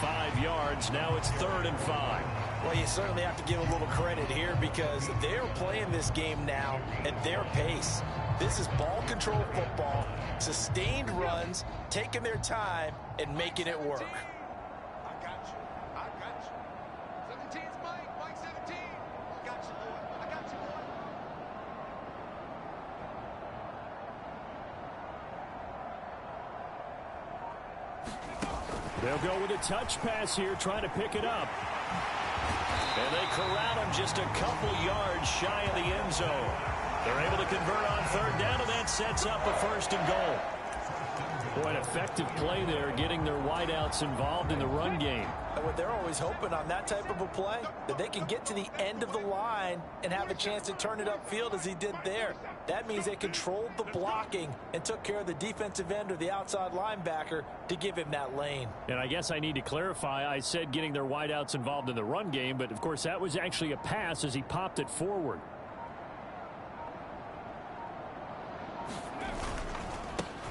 5 yards. Now it's 3rd and 5. Well, you certainly have to give a little credit here because they're playing this game now at their pace. This is ball control football, sustained runs, taking their time, and making it work. I got you. I got you. 17's Mike. Mike 17. I got you, Lord. I got you, Lord. They'll go with a touch pass here, trying to pick it up. And they corral him just a couple yards shy of the end zone. They're able to convert on 3rd down, and that sets up a 1st and goal. Boy, an effective play there, getting their wideouts involved in the run game. And what they're always hoping on that type of a play, that they can get to the end of the line and have a chance to turn it upfield as he did there. That means they controlled the blocking and took care of the defensive end or the outside linebacker to give him that lane. And I guess I need to clarify, I said getting their wideouts involved in the run game, but of course that was actually a pass as he popped it forward.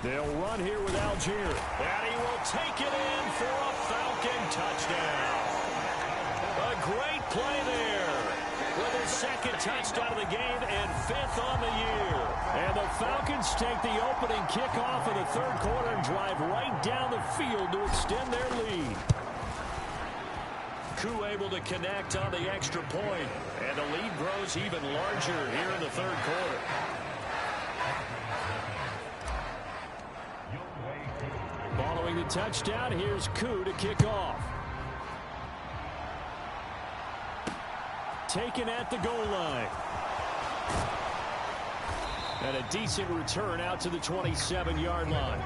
They'll run here with Algier. And he will take it in for a Falcon touchdown. A great play there. With his 2nd touchdown of the game and 5th on the year. And the Falcons take the opening kickoff of the 3rd quarter and drive right down the field to extend their lead. Koo able to connect on the extra point. And the lead grows even larger here in the 3rd quarter. Following the touchdown, here's Koo to kick off. Taken at the goal line. And a decent return out to the 27-yard line.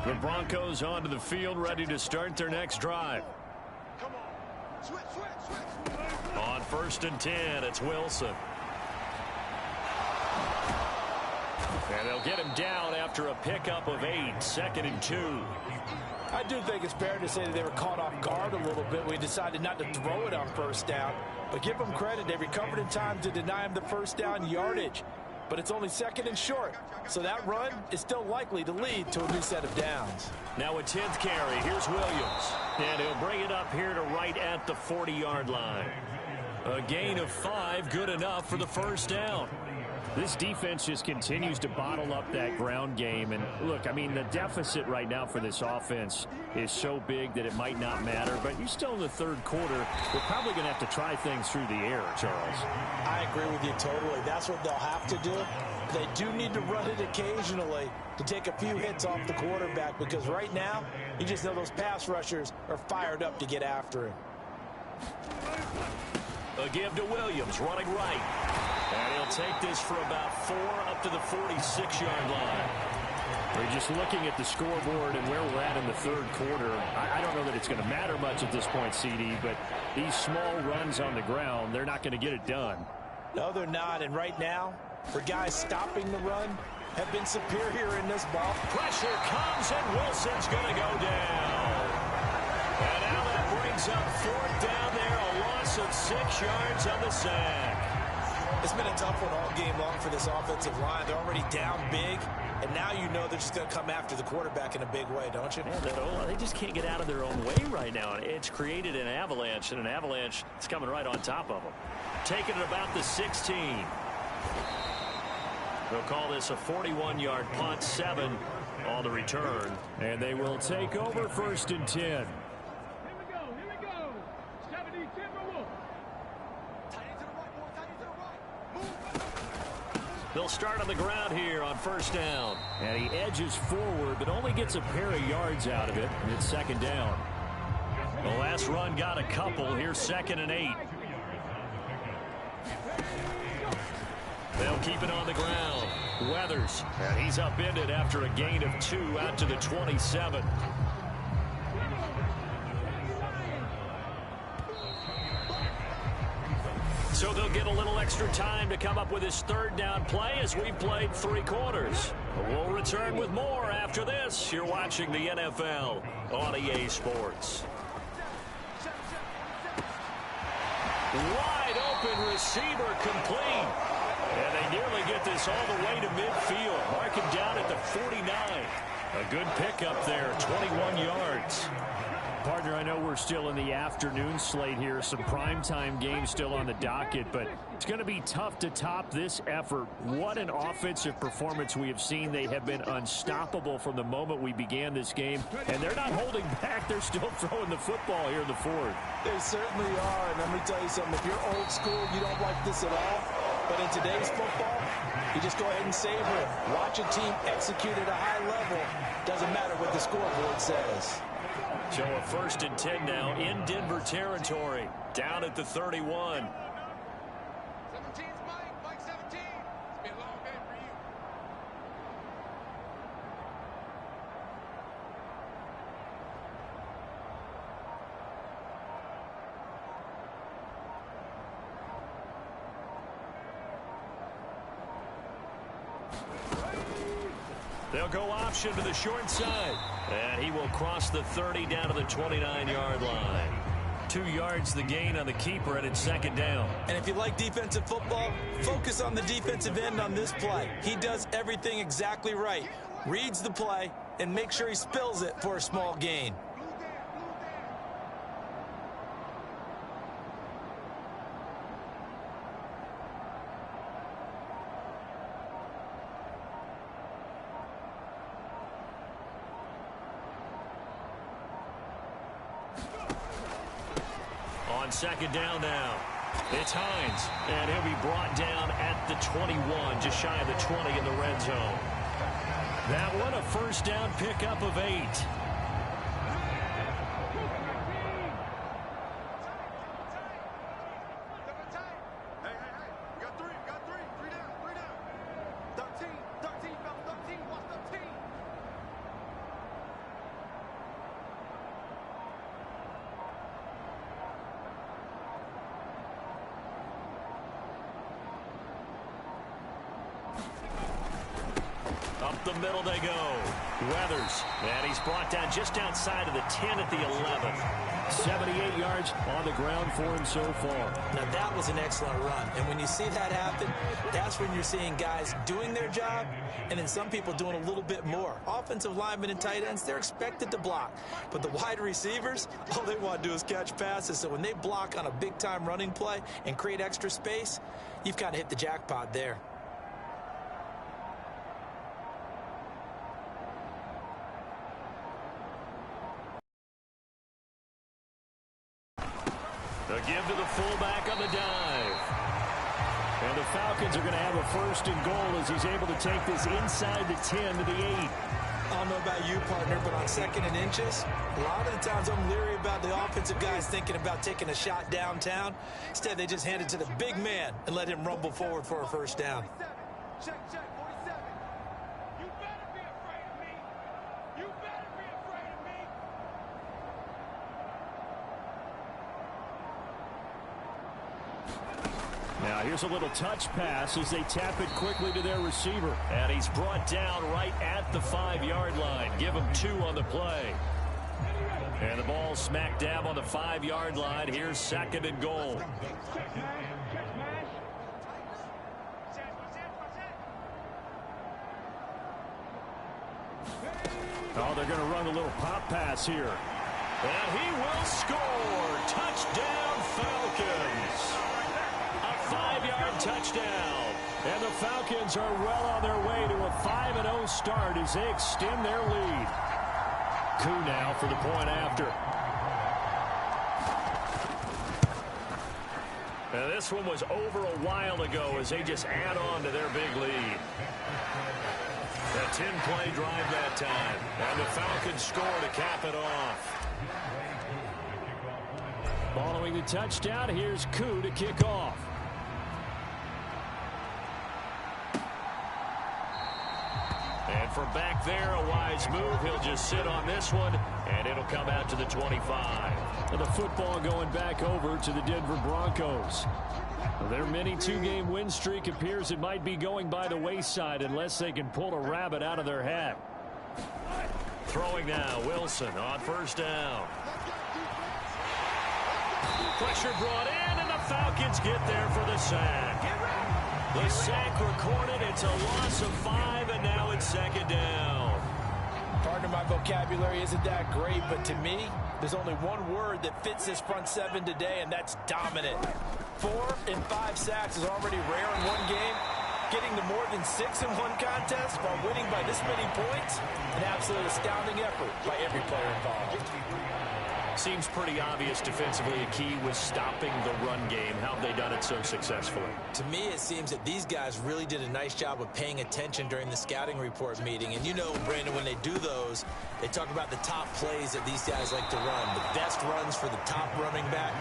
The Broncos onto the field, ready to start their next drive. Come on. Switch, switch, switch. On 1st and 10, it's Wilson. And they'll get him down after a pickup of 8, 2nd and 2. I do think it's fair to say that they were caught off guard a little bit. We decided not to throw it on 1st down. But give them credit. They recovered in time to deny him the 1st down yardage. But it's only 2nd and short. So that run is still likely to lead to a new set of downs. Now a 10th carry. Here's Williams. And he'll bring it up here to right at the 40-yard line. A gain of 5, good enough for the 1st down. This defense just continues to bottle up that ground game. And look, I mean, the deficit right now for this offense is so big that it might not matter. But you're still in the third quarter. They're probably going to have to try things through the air, Charles. I agree with you totally. That's what they'll have to do. They do need to run it occasionally to take a few hits off the quarterback, because right now, you just know those pass rushers are fired up to get after him. A give to Williams, running right. And he'll take this for about 4 up to the 46-yard line. We're just looking at the scoreboard and where we're at in the third quarter. I don't know that it's going to matter much at this point, CD, but these small runs on the ground, they're not going to get it done. No, they're not. And right now, for guys stopping the run, have been superior in this ball. Pressure comes, and Wilson's going to go down. And now that brings up 4th down there, a loss of 6 yards on the sack. It's been a tough one all game long for this offensive line. They're already down big, and now you know they're just going to come after the quarterback in a big way, don't you? Man, they just can't get out of their own way right now. It's created an avalanche, and an avalanche is coming right on top of them. Taking it about the 16. They'll call this a 41-yard punt, 7 on the return. And they will take over 1st and 10. They'll start on the ground here on 1st down. And he edges forward, but only gets a pair of yards out of it. And it's 2nd down. The last run got a couple. Here's 2nd and 8. They'll keep it on the ground. Weathers. And he's upended after a gain of 2 out to the 27. So they'll get a little extra time to come up with his 3rd down play as we've played 3 quarters. We'll return with more after this. You're watching the NFL on EA Sports. Wide open receiver complete. And they nearly get this all the way to midfield. Mark him down at the 49. A good pickup there, 21 yards. Partner, I know we're still in the afternoon slate here. Some primetime games still on the docket, but it's going to be tough to top this effort. What an offensive performance we have seen. They have been unstoppable from the moment we began this game, and they're not holding back. They're still throwing the football here in the 4th. They certainly are, and let me tell you something. If you're old school, you don't like this at all. But in today's football, you just go ahead and savor it. Watch a team execute at a high level. Doesn't matter what the scoreboard says. So a 1st and 10 now in Denver territory. Down at the 31. 17's Mike 17. It's been a long day for you. They'll go option to the short side. And he will cross the 30 down to the 29-yard line. 2 yards the gain on the keeper, and it's 2nd down. And if you like defensive football, focus on the defensive end on this play. He does everything exactly right. Reads the play and makes sure he spills it for a small gain. On 2nd down now, it's Hines, and he'll be brought down at the 21, just shy of the 20 in the red zone. That one, a 1st down pickup of 8. Up the middle they go. Weathers, and he's brought down just outside of the 10 at the 11. 78 yards on the ground for him so far. Now, that was an excellent run. And when you see that happen, that's when you're seeing guys doing their job and then some people doing a little bit more. Offensive linemen and tight ends, they're expected to block. But the wide receivers, all they want to do is catch passes. So when they block on a big-time running play and create extra space, you've got to hit the jackpot there. A give to the fullback on the dive. And the Falcons are going to have a first and goal as he's able to take this inside the 10 to the 8. I don't know about you, partner, but on 2nd and inches, a lot of the times I'm leery about the offensive guys thinking about taking a shot downtown. Instead, they just hand it to the big man and let him rumble forward for a first down. Check, 47. You better be afraid of me. You better be afraid of me. Now here's a little touch pass as they tap it quickly to their receiver. And he's brought down right at the 5-yard line. Give him 2 on the play. And the ball smack dab on the 5-yard line. Here's 2nd and goal. Oh, they're going to run a little pop pass here. And he will score. Touchdown, Falcons. A 5-yard touchdown. And the Falcons are well on their way to a 5-0 start as they extend their lead. Koo now for the point after. Now this one was over a while ago as they just add on to their big lead. A 10-play drive that time. And the Falcons score to cap it off. Following the touchdown, here's Koo to kick off. And from back there, a wise move. He'll just sit on this one, and it'll come out to the 25. And the football going back over to the Denver Broncos. Their mini 2-game win streak appears it might be going by the wayside unless they can pull a rabbit out of their hat. Throwing now, Wilson on first down. Pressure brought in, and the Falcons get there for the sack. The sack recorded. It's a loss of 5, and now it's 2nd down. Partner, my vocabulary isn't that great, but to me, there's only one word that fits this front 7 today, and that's dominant. 4 and 5 sacks is already rare in one game. Getting to more than 6 in one contest while winning by this many points, an absolute astounding effort by every player involved. Seems pretty obvious defensively a key was stopping the run game. How have they done it so successfully? To me, it seems that these guys really did a nice job of paying attention during the scouting report meeting. And you know, Brandon, when they do those, they talk about the top plays that these guys like to run. The best runs for the top running back,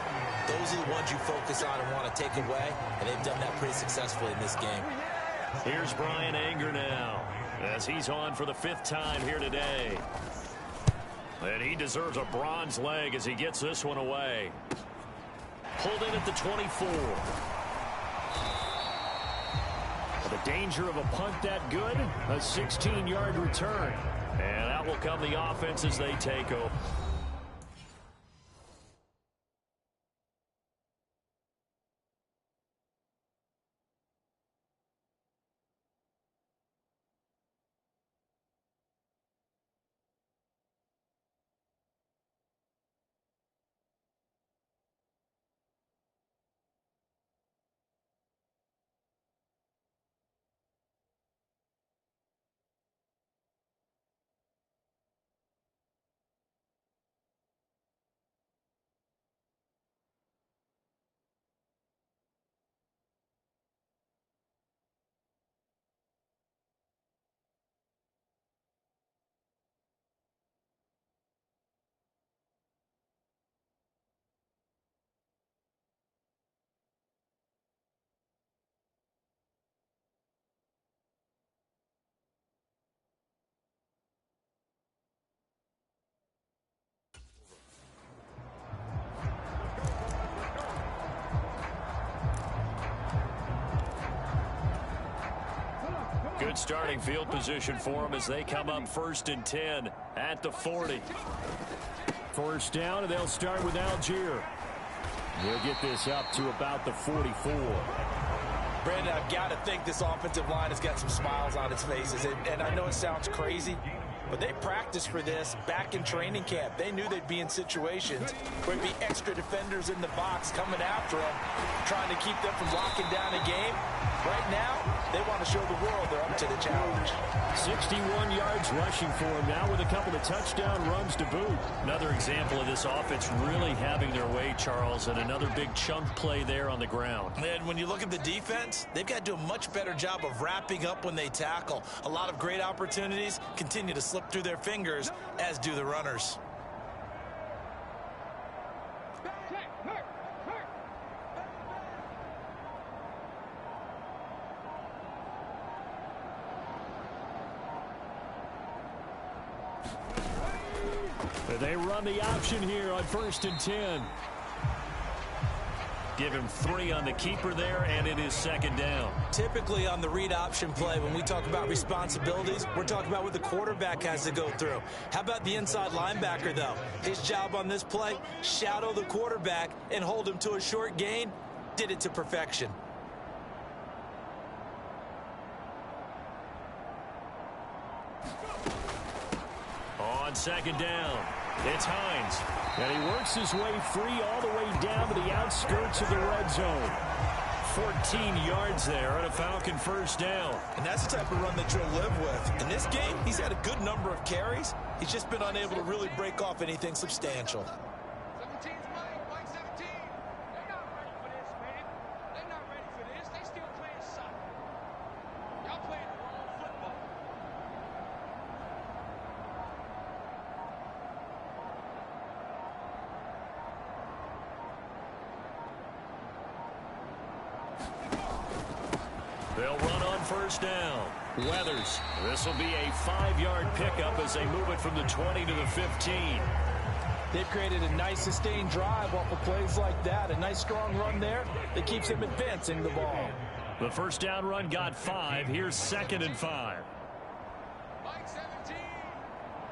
those are the ones you focus on and want to take away. And they've done that pretty successfully in this game. Here's Brian Anger now as he's on for the 5th time here today. And he deserves a bronze leg as he gets this one away. Pulled in at the 24. The danger of a punt that good. A 16-yard return. And out will come the offense as they take over. Good starting field position for them as they come up 1st and 10 at the 40. First down, and they'll start with Algier. They'll get this up to about the 44. Brandon, I've got to think this offensive line has got some smiles on its faces. And I know it sounds crazy, but they practiced for this back in training camp. They knew they'd be in situations where there'd be extra defenders in the box coming after them, trying to keep them from locking down a game. Right now, they want to show the world they're up to the challenge. 61 yards rushing for him now with a couple of touchdown runs to boot. Another example of this offense really having their way, Charles, and another big chunk play there on the ground. And when you look at the defense, they've got to do a much better job of wrapping up when they tackle. A lot of great opportunities continue to slip through their fingers, as do the runners. They run the option here on 1st and 10. Give him 3 on the keeper there, and it is 2nd down. Typically on the read option play, when we talk about responsibilities, we're talking about what the quarterback has to go through. How about the inside linebacker, though? His job on this play, shadow the quarterback and hold him to a short gain. Did it to perfection. On 2nd down, it's Hines. And he works his way free all the way down to the outskirts of the red zone. 14 yards there on a Falcon 1st down. And that's the type of run that you'll live with. In this game, he's had a good number of carries. He's just been unable to really break off anything substantial. 17's Mike 17. They're not ready for this, man. They're not ready for this. They still playing soccer. Y'all playing the wrong football. They'll run on 1st down. Weathers. This will be a 5-yard pickup as they move it from the 20 to the 15. They've created a nice sustained drive off of plays like that. A nice strong run there that keeps them advancing the ball. The 1st down run got 5. Here's 2nd and 5. Mike 17.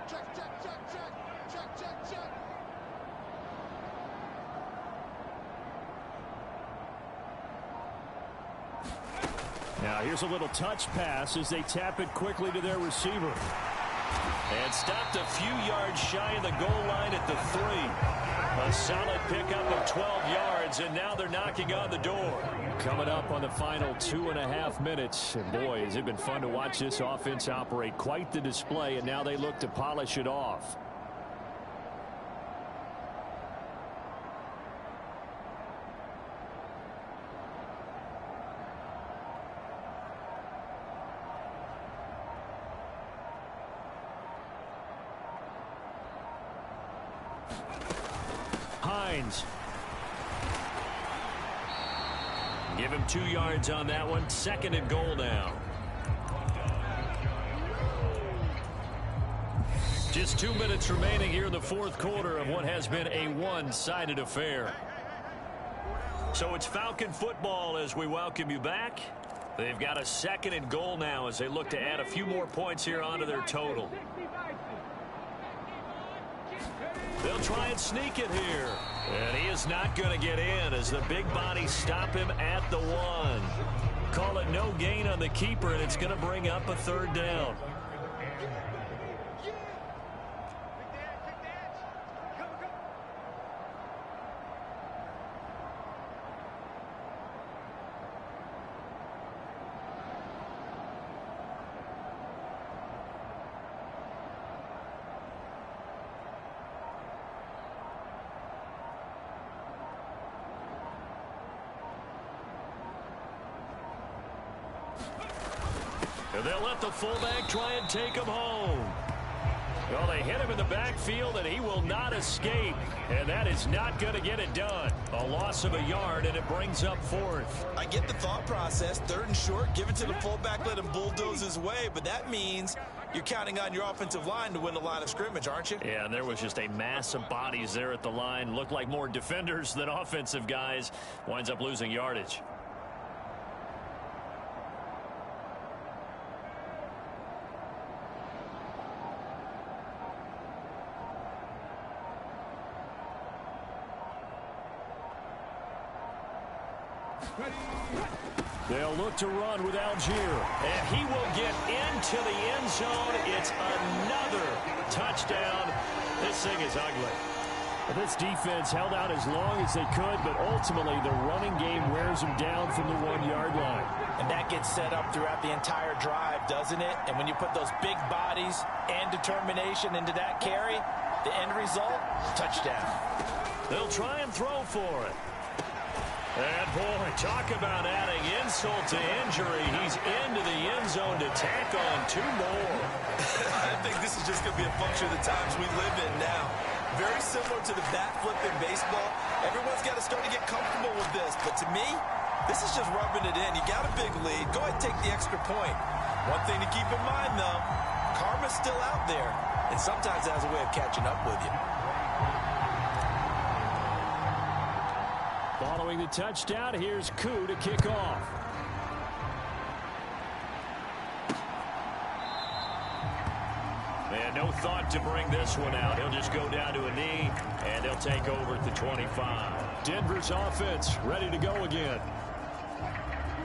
Check, check, check, check. Check, check, check. Now here's a little touch pass as they tap it quickly to their receiver. And stopped a few yards shy of the goal line at the 3. A solid pickup of 12 yards, and now they're knocking on the door. Coming up on the final 2.5 minutes. And boy, has it been fun to watch this offense operate. Quite the display, and now they look to polish it off. Hines. Give him 2 yards on that one. 2nd and goal now. Just 2 minutes remaining here in the 4th quarter of what has been a one-sided affair. So it's Falcon football as we welcome you back. They've got a 2nd and goal now as they look to add a few more points here onto their total. They'll try and sneak it here. And he is not going to get in as the big bodies stop him at the 1. Call it no gain on the keeper, and it's going to bring up a 3rd down. And they'll let the fullback try and take him home. Well, they hit him in the backfield, and he will not escape. And that is not going to get it done. A loss of a yard, and it brings up 4th. I get the thought process. 3rd and short, give it to the fullback, let him bulldoze his way. But that means you're counting on your offensive line to win the line of scrimmage, aren't you? Yeah, and there was just a mass of bodies there at the line. Looked like more defenders than offensive guys. Winds up losing yardage. They'll look to run with Algier. And he will get into the end zone. It's another touchdown. This thing is ugly. Well, this defense held out as long as they could, but ultimately the running game wears them down from the 1-yard line. And that gets set up throughout the entire drive, doesn't it? And when you put those big bodies and determination into that carry, the end result, touchdown. They'll try and throw for it. And, boy, talk about adding insult to injury. He's into the end zone to tack on 2 more. I think this is just going to be a function of the times we live in now. Very similar to the bat flip in baseball. Everyone's got to start to get comfortable with this. But to me, this is just rubbing it in. You got a big lead. Go ahead and take the extra point. One thing to keep in mind, though, karma's still out there. And sometimes it has a way of catching up with you. Following the touchdown, here's Koo to kick off. And no thought to bring this one out. He'll just go down to a knee, and he'll take over at the 25. Denver's offense ready to go again.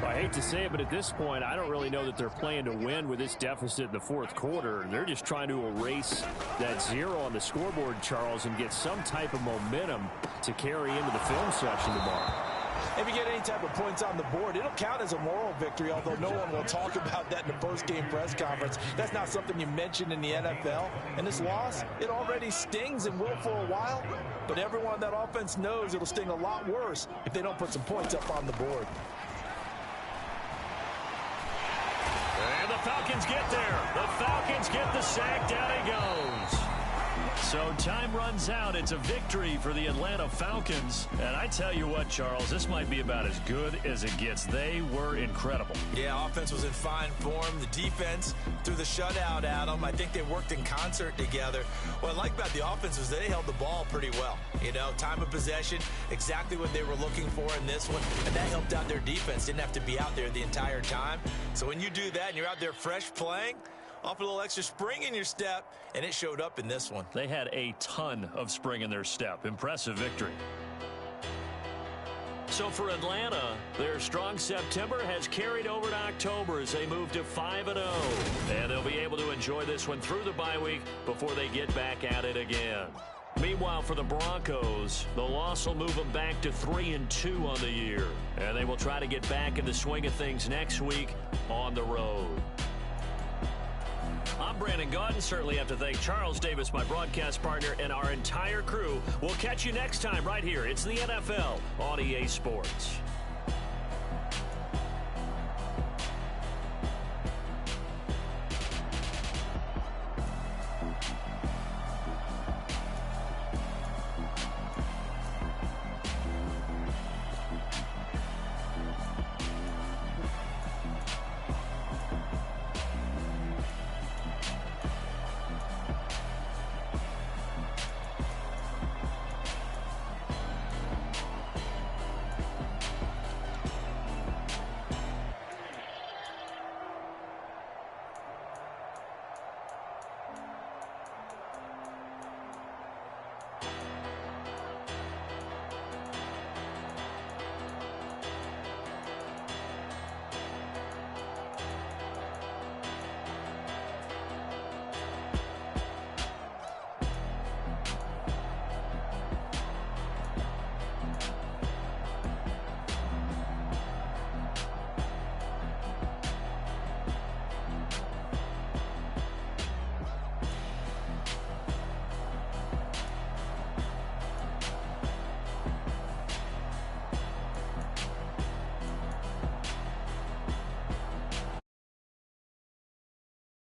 I hate to say it, but at this point, I don't really know that they're playing to win with this deficit in the 4th quarter. They're just trying to erase that 0 on the scoreboard, Charles, and get some type of momentum to carry into the film section tomorrow. If you get any type of points on the board, it'll count as a moral victory, although no one will talk about that in the post-game press conference. That's not something you mention in the NFL. And this loss, it already stings and will for a while, but everyone on that offense knows it'll sting a lot worse if they don't put some points up on the board. And the Falcons get there. The Falcons get the sack. Down he goes. So time runs out. It's a victory for the Atlanta Falcons. And I tell you what, Charles, this might be about as good as it gets. They were incredible. Yeah, offense was in fine form. The defense threw the shutout at them. I think they worked in concert together. What I like about the offense was they held the ball pretty well. You know, time of possession, exactly what they were looking for in this one. And that helped out their defense. Didn't have to be out there the entire time. So when you do that and you're out there fresh playing, off a little extra spring in your step, and it showed up in this one. They had a ton of spring in their step. Impressive victory. So for Atlanta, their strong September has carried over to October as they move to 5-0. And they'll be able to enjoy this one through the bye week before they get back at it again. Meanwhile, for the Broncos, the loss will move them back to 3-2 on the year. And they will try to get back in the swing of things next week on the road. I'm Brandon Gaudin. Certainly have to thank Charles Davis, my broadcast partner, and our entire crew. We'll catch you next time right here. It's the NFL on EA Sports.